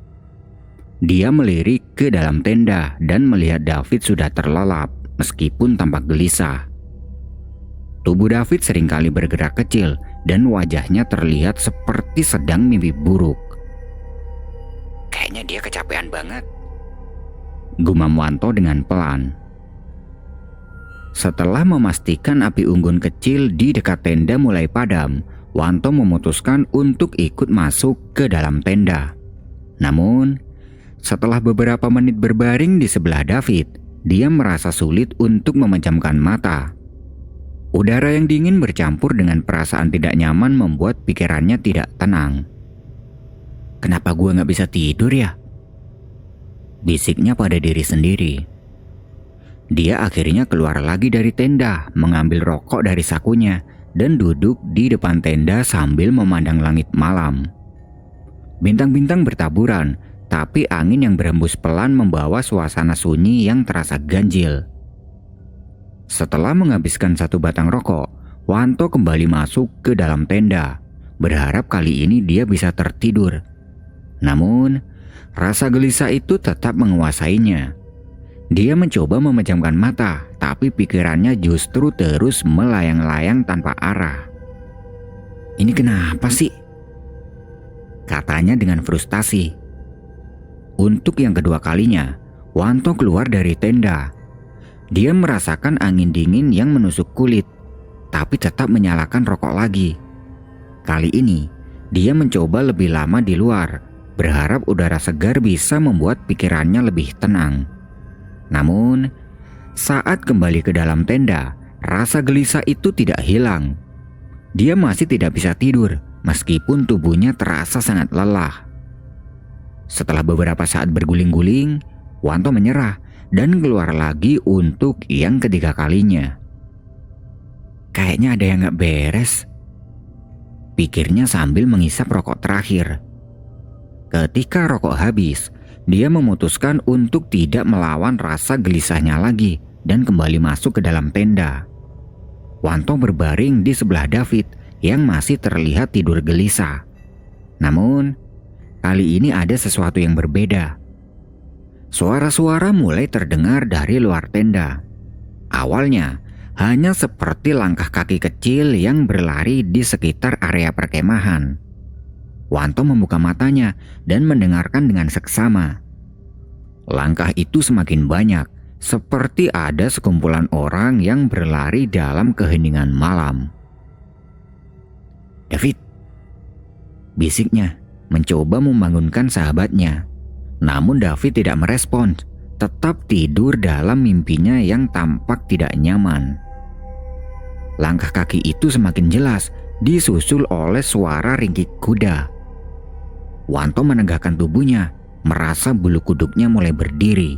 Dia melirik ke dalam tenda dan melihat David sudah terlelap meskipun tampak gelisah. Tubuh David seringkali bergerak kecil dan wajahnya terlihat seperti sedang mimpi buruk. Kayaknya dia kecapean banget. Gumam Wanto dengan pelan. Setelah memastikan api unggun kecil di dekat tenda mulai padam, Wanto memutuskan untuk ikut masuk ke dalam tenda. Namun, setelah beberapa menit berbaring di sebelah David, dia merasa sulit untuk memejamkan mata. Udara yang dingin bercampur dengan perasaan tidak nyaman membuat pikirannya tidak tenang. Kenapa gue gak bisa tidur ya? Bisiknya pada diri sendiri. Dia akhirnya keluar lagi dari tenda, mengambil rokok dari sakunya, dan duduk di depan tenda sambil memandang langit malam. Bintang-bintang bertaburan, tapi angin yang berhembus pelan membawa suasana sunyi yang terasa ganjil. Setelah menghabiskan satu batang rokok, Wanto kembali masuk ke dalam tenda, berharap kali ini dia bisa tertidur. Namun, rasa gelisah itu tetap menguasainya. Dia mencoba memejamkan mata, tapi pikirannya justru terus melayang-layang tanpa arah. "Ini kenapa sih?" katanya dengan frustasi. Untuk yang kedua kalinya, Wanto keluar dari tenda. Dia merasakan angin dingin yang menusuk kulit, tapi tetap menyalakan rokok lagi. Kali ini, dia mencoba lebih lama di luar, berharap udara segar bisa membuat pikirannya lebih tenang. Namun, saat kembali ke dalam tenda, rasa gelisah itu tidak hilang. Dia masih tidak bisa tidur, meskipun tubuhnya terasa sangat lelah. Setelah beberapa saat berguling-guling, Wanto menyerah dan keluar lagi untuk yang ketiga kalinya. "Kayaknya ada yang gak beres," pikirnya sambil menghisap rokok terakhir. Ketika rokok habis, dia memutuskan untuk tidak melawan rasa gelisahnya lagi dan kembali masuk ke dalam tenda. Wanto berbaring di sebelah David yang masih terlihat tidur gelisah. Namun, kali ini ada sesuatu yang berbeda. Suara-suara mulai terdengar dari luar tenda. Awalnya, hanya seperti langkah kaki kecil yang berlari di sekitar area perkemahan. Wanto membuka matanya dan mendengarkan dengan seksama. Langkah itu semakin banyak, seperti ada sekumpulan orang yang berlari dalam keheningan malam. "David," bisiknya, mencoba membangunkan sahabatnya. Namun David tidak merespons, tetap tidur dalam mimpinya yang tampak tidak nyaman. Langkah kaki itu semakin jelas, disusul oleh suara ringkik kuda. Wanto menegakkan tubuhnya, merasa bulu kuduknya mulai berdiri.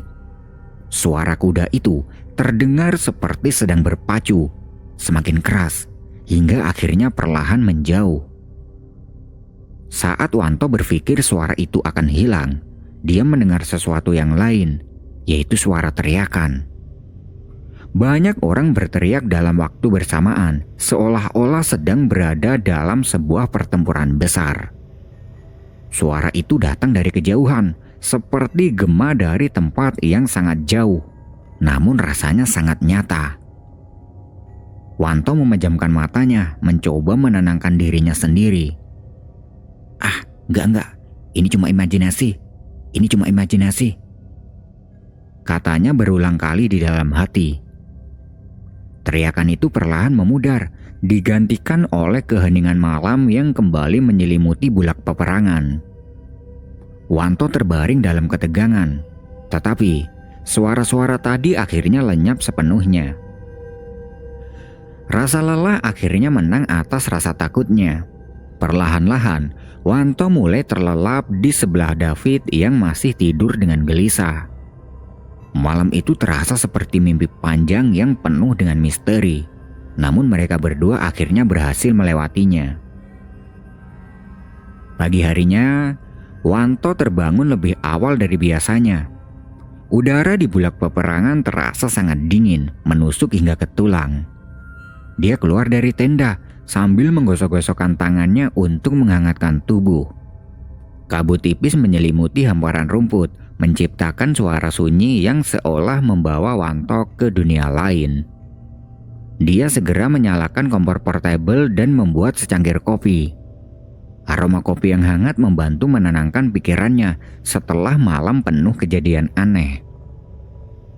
Suara kuda itu terdengar seperti sedang berpacu, semakin keras, hingga akhirnya perlahan menjauh. Saat Wanto berpikir suara itu akan hilang, dia mendengar sesuatu yang lain, yaitu suara teriakan. Banyak orang berteriak dalam waktu bersamaan, seolah-olah sedang berada dalam sebuah pertempuran besar. Suara itu datang dari kejauhan, seperti gema dari tempat yang sangat jauh, namun rasanya sangat nyata. Wanto memejamkan matanya, mencoba menenangkan dirinya sendiri. Enggak, ini cuma imajinasi, katanya berulang kali di dalam hati. Teriakan itu perlahan memudar, digantikan oleh keheningan malam yang kembali menyelimuti bulak peperangan. Wanto terbaring dalam ketegangan, tetapi suara-suara tadi akhirnya lenyap sepenuhnya. Rasa lelah akhirnya menang atas rasa takutnya. Perlahan-lahan, Wanto mulai terlelap di sebelah David yang masih tidur dengan gelisah. Malam itu terasa seperti mimpi panjang yang penuh dengan misteri. Namun mereka berdua akhirnya berhasil melewatinya. Pagi harinya, Wanto terbangun lebih awal dari biasanya. Udara di bulak peperangan terasa sangat dingin, menusuk hingga ke tulang. Dia keluar dari tenda sambil menggosok-gosokkan tangannya untuk menghangatkan tubuh. Kabut tipis menyelimuti hamparan rumput, menciptakan suara sunyi yang seolah membawa Wanto ke dunia lain. Dia segera menyalakan kompor portable dan membuat secangkir kopi. Aroma kopi yang hangat membantu menenangkan pikirannya setelah malam penuh kejadian aneh.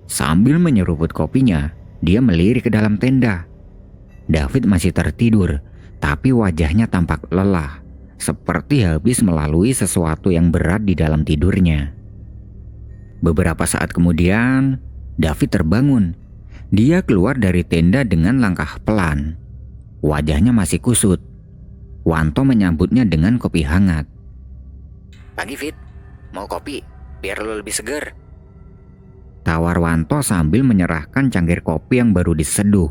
Sambil menyeruput kopinya, dia melirik ke dalam tenda. David masih tertidur, tapi wajahnya tampak lelah, seperti habis melalui sesuatu yang berat di dalam tidurnya. Beberapa saat kemudian, David terbangun. Dia keluar dari tenda dengan langkah pelan. Wajahnya masih kusut. Wanto menyambutnya dengan kopi hangat. "Pagi, Fit. Mau kopi? Biar lo lebih segar." tawar Wanto sambil menyerahkan cangkir kopi yang baru diseduh.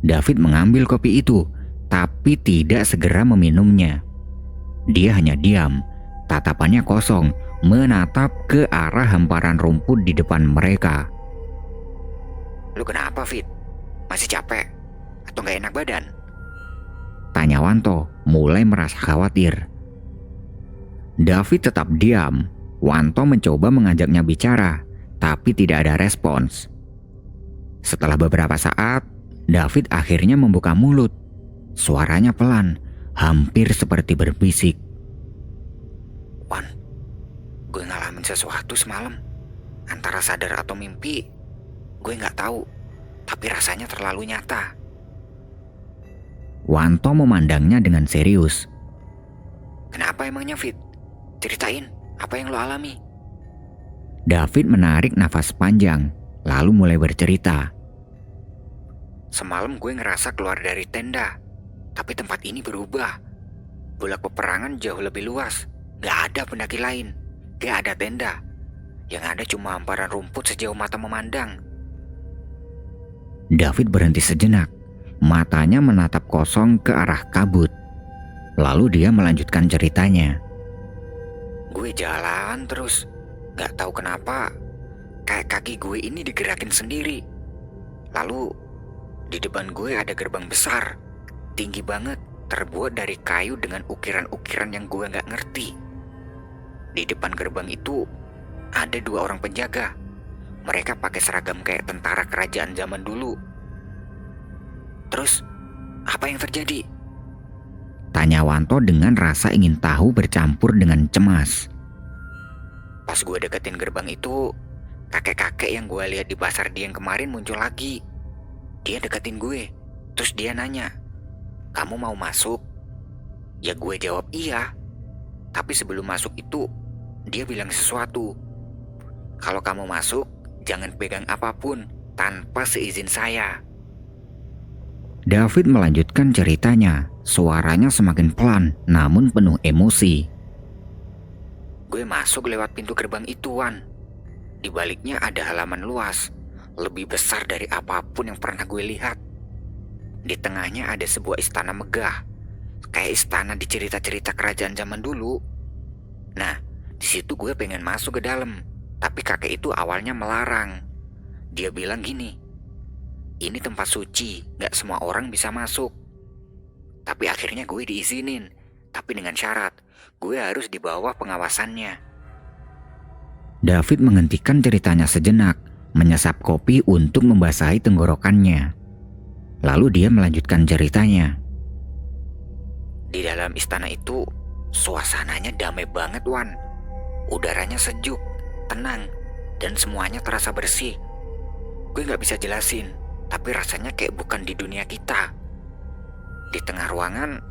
David mengambil kopi itu, tapi tidak segera meminumnya. Dia hanya diam, tatapannya kosong, menatap ke arah hamparan rumput di depan mereka. Lu kenapa, Fit? Masih capek? Atau gak enak badan? Tanya Wanto, mulai merasa khawatir. David tetap diam. Wanto mencoba mengajaknya bicara, tapi tidak ada respons. Setelah beberapa saat, David akhirnya membuka mulut. Suaranya pelan, hampir seperti berbisik. Wan, gue ngalamin sesuatu semalam. Antara sadar atau mimpi, gue gak tahu. Tapi rasanya terlalu nyata. Wanto memandangnya dengan serius. Kenapa emangnya, Fit? Ceritain, apa yang lo alami? David menarik nafas panjang, lalu mulai bercerita. Semalam gue ngerasa keluar dari tenda, tapi tempat ini berubah. Bulak peperangan jauh lebih luas. Gak ada pendaki lain, gak ada tenda. Yang ada cuma hamparan rumput sejauh mata memandang. David berhenti sejenak, matanya menatap kosong ke arah kabut. Lalu dia melanjutkan ceritanya. Gue jalan terus, gak tahu kenapa, kayak kaki gue ini digerakin sendiri. Lalu, di depan gue ada gerbang besar, tinggi banget, terbuat dari kayu dengan ukiran-ukiran yang gue gak ngerti. Di depan gerbang itu, ada 2 orang penjaga. Mereka pakai seragam kayak tentara kerajaan zaman dulu. Terus, apa yang terjadi? Tanya Wanto dengan rasa ingin tahu bercampur dengan cemas. Pas gue deketin gerbang itu, kakek-kakek yang gue lihat di pasar Dieng kemarin muncul lagi. Dia deketin gue, terus dia nanya, "Kamu mau masuk?" Ya gue jawab iya. Tapi sebelum masuk itu, dia bilang sesuatu. "Kalau kamu masuk, jangan pegang apapun tanpa seizin saya." David melanjutkan ceritanya, suaranya semakin pelan namun penuh emosi. Gue masuk lewat pintu gerbang itu, Wan. Di baliknya ada halaman luas, lebih besar dari apapun yang pernah gue lihat. Di tengahnya ada sebuah istana megah, kayak istana di cerita-cerita kerajaan zaman dulu. Nah, di situ gue pengen masuk ke dalam, tapi kakek itu awalnya melarang. Dia bilang gini, "Ini tempat suci, gak semua orang bisa masuk." Tapi akhirnya gue diizinin, tapi dengan syarat, gue harus di bawah pengawasannya. David menghentikan ceritanya sejenak, menyesap kopi untuk membasahi tenggorokannya. Lalu dia melanjutkan ceritanya. Di dalam istana itu, suasananya damai banget, Wan. Udaranya sejuk, tenang, dan semuanya terasa bersih. Gue gak bisa jelasin, tapi rasanya kayak bukan di dunia kita. Di tengah ruangan,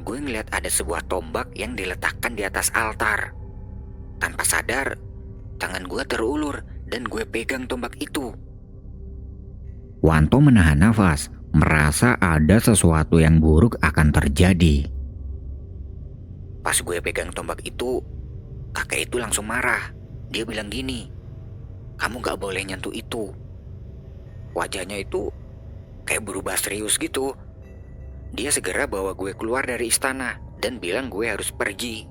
gue ngeliat ada sebuah tombak yang diletakkan di atas altar. Tanpa sadar, tangan gue terulur dan gue pegang tombak itu. Wanto menahan nafas, merasa ada sesuatu yang buruk akan terjadi. Pas gue pegang tombak itu, kakek itu langsung marah. Dia bilang gini, "Kamu gak boleh nyentuh itu." Wajahnya itu kayak berubah serius gitu. Dia segera bawa gue keluar dari istana dan bilang gue harus pergi.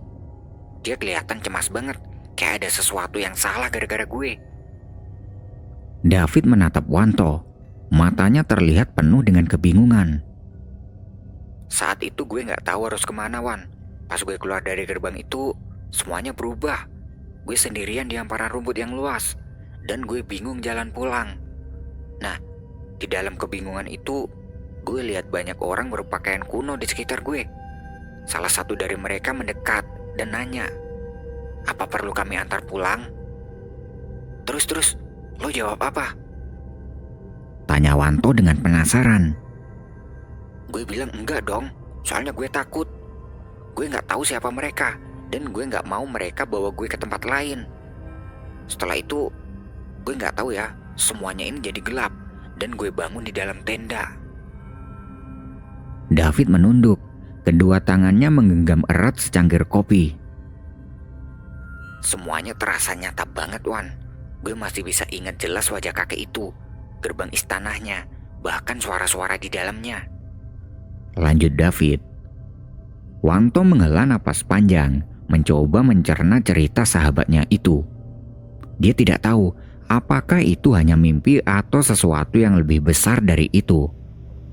Dia kelihatan cemas banget, kayak ada sesuatu yang salah gara-gara gue. David menatap Wanto, matanya terlihat penuh dengan kebingungan. Saat itu gue gak tahu harus kemana, Wan. Pas gue keluar dari gerbang itu, semuanya berubah. Gue sendirian di hamparan rumput yang luas, dan gue bingung jalan pulang. Nah, di dalam kebingungan itu, gue lihat banyak orang berpakaian kuno di sekitar gue. Salah satu dari mereka mendekat dan nanya, "Apa perlu kami antar pulang?" Terus, lo jawab apa? Tanya Wanto dengan penasaran. Gue bilang enggak dong, soalnya gue takut. Gue gak tahu siapa mereka, dan gue gak mau mereka bawa gue ke tempat lain. Setelah itu, gue gak tahu ya, semuanya ini jadi gelap, dan gue bangun di dalam tenda. David menunduk, kedua tangannya menggenggam erat secangkir kopi. Semuanya terasa nyata banget, Wan. Gue masih bisa ingat jelas wajah kakek itu, gerbang istananya, bahkan suara-suara di dalamnya. Lanjut David. Wanto menghela napas panjang, mencoba mencerna cerita sahabatnya itu. Dia tidak tahu apakah itu hanya mimpi atau sesuatu yang lebih besar dari itu.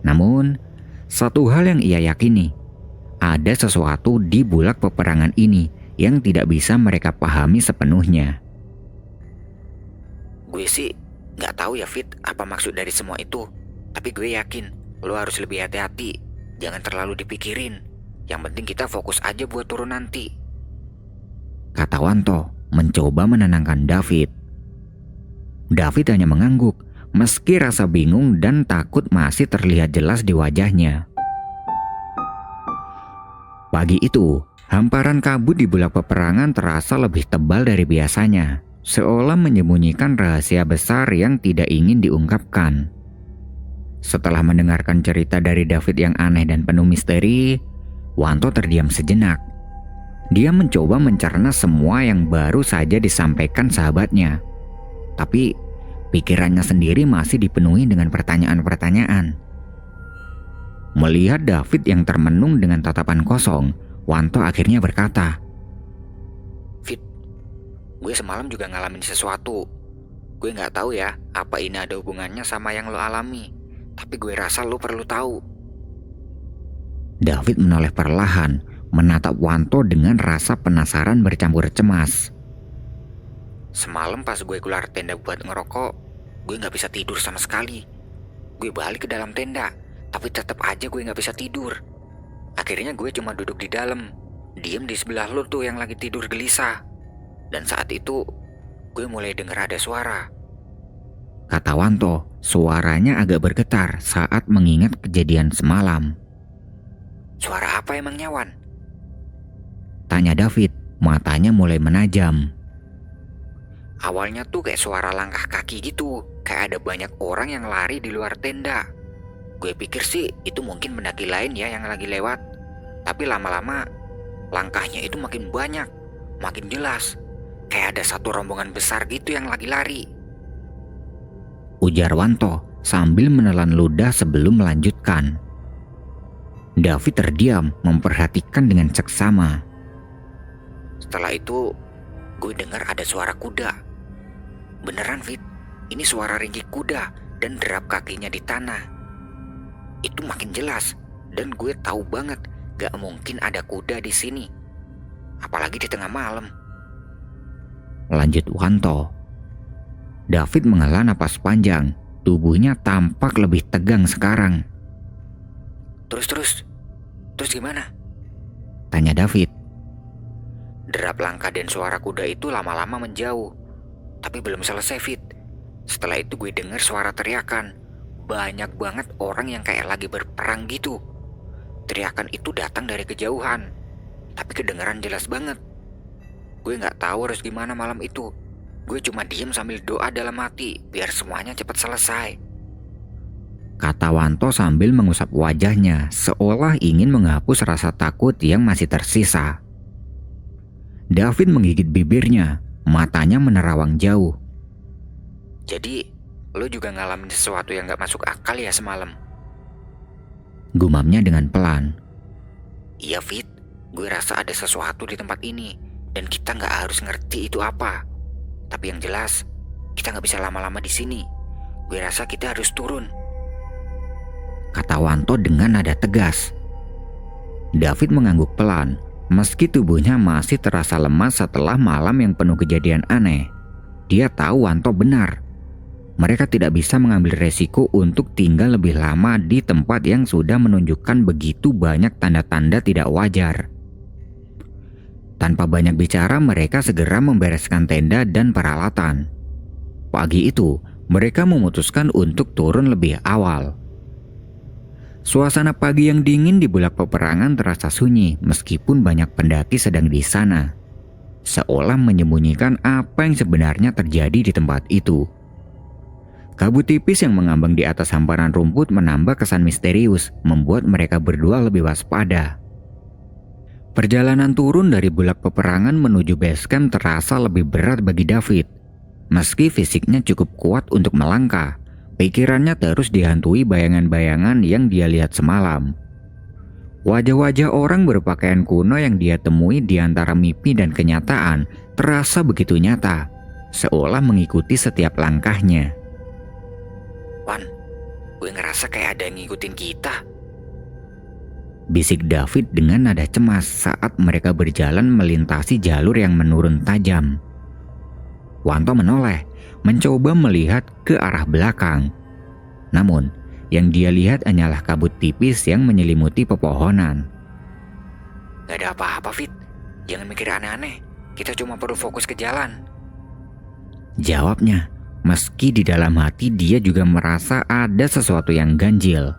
Namun, satu hal yang ia yakini, ada sesuatu di bulak peperangan ini yang tidak bisa mereka pahami sepenuhnya. Gue sih nggak tahu ya Fit, apa maksud dari semua itu. Tapi gue yakin lo harus lebih hati-hati. Jangan terlalu dipikirin. Yang penting kita fokus aja buat turun nanti. Kata Wanto mencoba menenangkan David. David hanya mengangguk, meski rasa bingung dan takut masih terlihat jelas di wajahnya. Pagi itu, hamparan kabut di bulak peperangan terasa lebih tebal dari biasanya, seolah menyembunyikan rahasia besar yang tidak ingin diungkapkan. Setelah mendengarkan cerita dari David yang aneh dan penuh misteri, Wanto terdiam sejenak. Dia mencoba mencerna semua yang baru saja disampaikan sahabatnya. Tapi pikirannya sendiri masih dipenuhi dengan pertanyaan-pertanyaan. Melihat David yang termenung dengan tatapan kosong, Wanto akhirnya berkata, Fit, gue semalam juga ngalamin sesuatu. Gue nggak tahu ya apa ini ada hubungannya sama yang lo alami. Tapi gue rasa lo perlu tahu. David menoleh perlahan, menatap Wanto dengan rasa penasaran bercampur cemas. Semalam pas gue keluar tenda buat ngerokok, gue nggak bisa tidur sama sekali. Gue balik ke dalam tenda, tapi tetap aja gue nggak bisa tidur. Akhirnya gue cuma duduk di dalam, diem di sebelah lo tuh yang lagi tidur gelisah. Dan saat itu, gue mulai dengar ada suara. Kata Wanto, suaranya agak bergetar saat mengingat kejadian semalam. Suara apa emangnya, Wan? Tanya David, matanya mulai menajam. Awalnya tuh kayak suara langkah kaki gitu, kayak ada banyak orang yang lari di luar tenda. Gue pikir sih itu mungkin pendaki lain ya yang lagi lewat. Tapi lama-lama langkahnya itu makin banyak, makin jelas. Kayak ada satu rombongan besar gitu yang lagi lari. Ujar Wanto sambil menelan ludah sebelum melanjutkan. David terdiam memperhatikan dengan seksama. Setelah itu gue dengar ada suara kuda. Beneran Fit, ini suara ringgik kuda dan derap kakinya di tanah. Itu makin jelas dan gue tahu banget gak mungkin ada kuda di sini. Apalagi di tengah malam. Lanjut Wanto. David menghela napas panjang, tubuhnya tampak lebih tegang sekarang. Terus gimana? Tanya David. Derap langkah dan suara kuda itu lama-lama menjauh. Tapi belum selesai Fit. Setelah itu gue dengar suara teriakan. Banyak banget orang yang kayak lagi berperang gitu. Teriakan itu datang dari kejauhan, tapi kedengaran jelas banget. Gue gak tahu harus gimana malam itu. Gue cuma diem sambil doa dalam hati biar semuanya cepat selesai. Kata Wanto sambil mengusap wajahnya seolah ingin menghapus rasa takut yang masih tersisa. David menggigit bibirnya, matanya menerawang jauh. Jadi, lo juga ngalamin sesuatu yang gak masuk akal ya semalam? Gumamnya dengan pelan. Iya Fit, gue rasa ada sesuatu di tempat ini dan kita gak harus ngerti itu apa. Tapi yang jelas, kita nggak bisa lama-lama di sini. Gue rasa kita harus turun. Kata Wanto dengan nada tegas. David mengangguk pelan, meski tubuhnya masih terasa lemas setelah malam yang penuh kejadian aneh. Dia tahu Wanto benar. Mereka tidak bisa mengambil resiko untuk tinggal lebih lama di tempat yang sudah menunjukkan begitu banyak tanda-tanda tidak wajar. Tanpa banyak bicara, mereka segera membereskan tenda dan peralatan. Pagi itu, mereka memutuskan untuk turun lebih awal. Suasana pagi yang dingin di bulak peperangan terasa sunyi meskipun banyak pendaki sedang di sana. Seolah menyembunyikan apa yang sebenarnya terjadi di tempat itu. Kabut tipis yang mengambang di atas hamparan rumput menambah kesan misterius, membuat mereka berdua lebih waspada. Perjalanan turun dari bulak peperangan menuju base camp terasa lebih berat bagi David. Meski fisiknya cukup kuat untuk melangkah, pikirannya terus dihantui bayangan-bayangan yang dia lihat semalam. Wajah-wajah orang berpakaian kuno yang dia temui di antara mimpi dan kenyataan terasa begitu nyata, seolah mengikuti setiap langkahnya. Wan, gue ngerasa kayak ada yang ngikutin kita. Bisik David dengan nada cemas saat mereka berjalan melintasi jalur yang menurun tajam. Wanto menoleh, mencoba melihat ke arah belakang. Namun, yang dia lihat hanyalah kabut tipis yang menyelimuti pepohonan. Gak ada apa-apa, Fit. Jangan mikir aneh-aneh. Kita cuma perlu fokus ke jalan. Jawabnya, meski di dalam hati dia juga merasa ada sesuatu yang ganjil.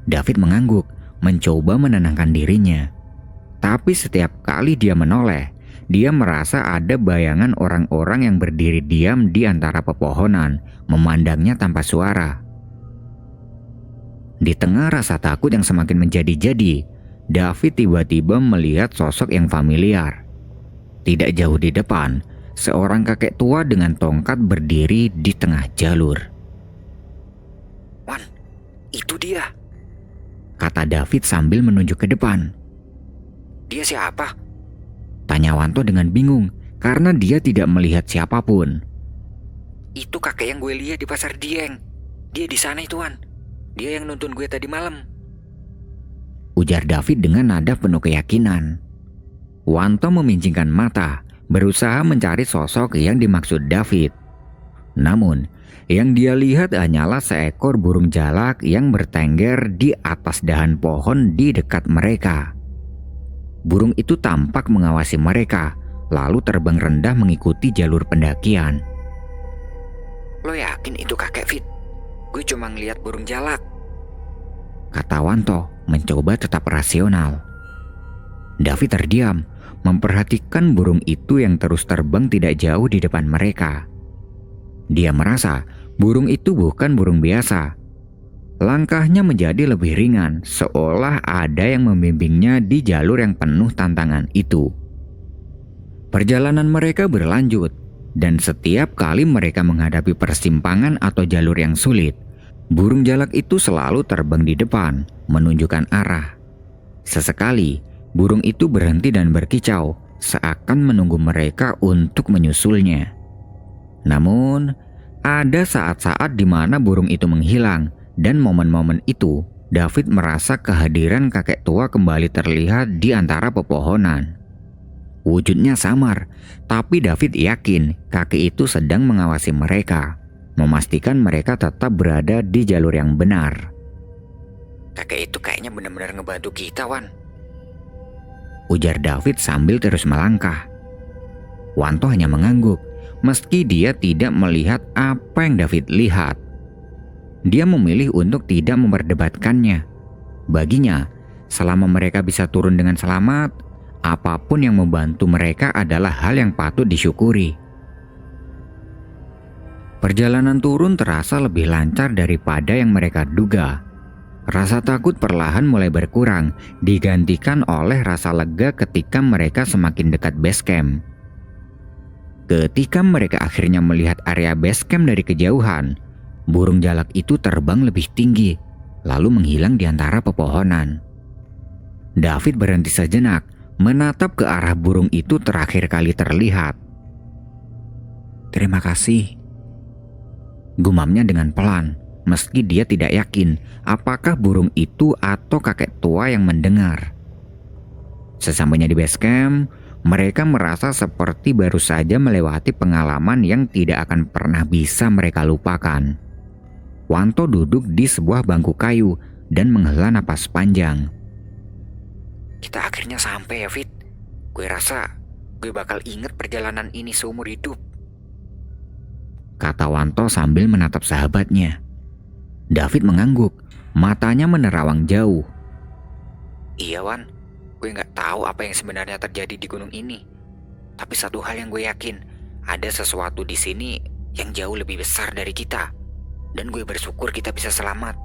David mengangguk, mencoba menenangkan dirinya. Tapi setiap kali dia menoleh, dia merasa ada bayangan orang-orang yang berdiri diam di antara pepohonan, memandangnya tanpa suara. Di tengah rasa takut yang semakin menjadi-jadi, David tiba-tiba melihat sosok yang familiar. Tidak jauh di depan, seorang kakek tua dengan tongkat berdiri di tengah jalur. Wan, itu dia. Kata David sambil menunjuk ke depan. Dia siapa? Tanya Wanto dengan bingung karena dia tidak melihat siapapun. Itu kakek yang gue lihat di pasar Dieng. Dia di sana itu, Wan. Dia yang nuntun gue tadi malam. Ujar David dengan nada penuh keyakinan. Wanto memincingkan mata, berusaha mencari sosok yang dimaksud David. Namun, yang dia lihat hanyalah seekor burung jalak yang bertengger di atas dahan pohon di dekat mereka. Burung itu tampak mengawasi mereka, lalu terbang rendah mengikuti jalur pendakian. Lo yakin itu kakek, Fit? Gue cuma ngeliat burung jalak. Kata Wanto, mencoba tetap rasional. David terdiam, memperhatikan burung itu yang terus terbang tidak jauh di depan mereka. Dia merasa burung itu bukan burung biasa. Langkahnya menjadi lebih ringan, seolah ada yang membimbingnya di jalur yang penuh tantangan itu. Perjalanan mereka berlanjut, dan setiap kali mereka menghadapi persimpangan atau jalur yang sulit, burung jalak itu selalu terbang di depan, menunjukkan arah. Sesekali, burung itu berhenti dan berkicau, seakan menunggu mereka untuk menyusulnya. Namun, ada saat-saat di mana burung itu menghilang, dan momen-momen itu, David merasa kehadiran kakek tua kembali terlihat di antara pepohonan. Wujudnya samar, tapi David yakin kakek itu sedang mengawasi mereka, memastikan mereka tetap berada di jalur yang benar. Kakek itu kayaknya benar-benar ngebantu kita, Wan. Ujar David sambil terus melangkah. Wanto hanya mengangguk, meski dia tidak melihat apa yang David lihat. Dia memilih untuk tidak memperdebatkannya. Baginya, selama mereka bisa turun dengan selamat, apapun yang membantu mereka adalah hal yang patut disyukuri. Perjalanan turun terasa lebih lancar daripada yang mereka duga. Rasa takut perlahan mulai berkurang, digantikan oleh rasa lega ketika mereka semakin dekat base camp. Ketika mereka akhirnya melihat area base camp dari kejauhan, burung jalak itu terbang lebih tinggi, lalu menghilang di antara pepohonan. David berhenti sejenak, menatap ke arah burung itu terakhir kali terlihat. "Terima kasih," gumamnya dengan pelan, meski dia tidak yakin apakah burung itu atau kakek tua yang mendengar. Sesampainya di base camp, mereka merasa seperti baru saja melewati pengalaman yang tidak akan pernah bisa mereka lupakan. Wanto duduk di sebuah bangku kayu dan menghela napas panjang. Kita akhirnya sampai ya, Fit. Gue rasa gue bakal inget perjalanan ini seumur hidup. Kata Wanto sambil menatap sahabatnya. David mengangguk, matanya menerawang jauh. Iya, Wan. Gue gak tahu apa yang sebenarnya terjadi di gunung ini. Tapi satu hal yang gue yakin, ada sesuatu di sini yang jauh lebih besar dari kita. Dan gue bersyukur kita bisa selamat.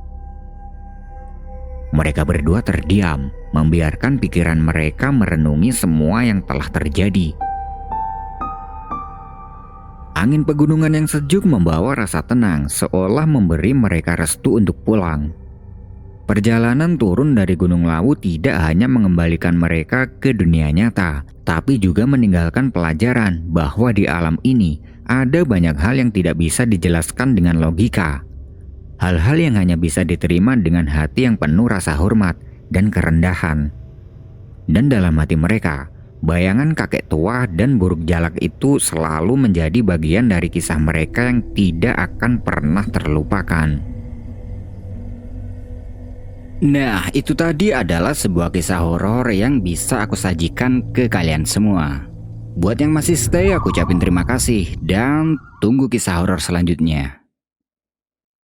Mereka berdua terdiam, membiarkan pikiran mereka merenungi semua yang telah terjadi. Angin pegunungan yang sejuk membawa rasa tenang, seolah memberi mereka restu untuk pulang. Perjalanan turun dari Gunung Lawu tidak hanya mengembalikan mereka ke dunia nyata, tapi juga meninggalkan pelajaran bahwa di alam ini ada banyak hal yang tidak bisa dijelaskan dengan logika. Hal-hal yang hanya bisa diterima dengan hati yang penuh rasa hormat dan kerendahan. Dan dalam hati mereka, bayangan kakek tua dan buruk jalak itu selalu menjadi bagian dari kisah mereka yang tidak akan pernah terlupakan. Nah, itu tadi adalah sebuah kisah horor yang bisa aku sajikan ke kalian semua. Buat yang masih stay, aku ucapin terima kasih dan tunggu kisah horor selanjutnya.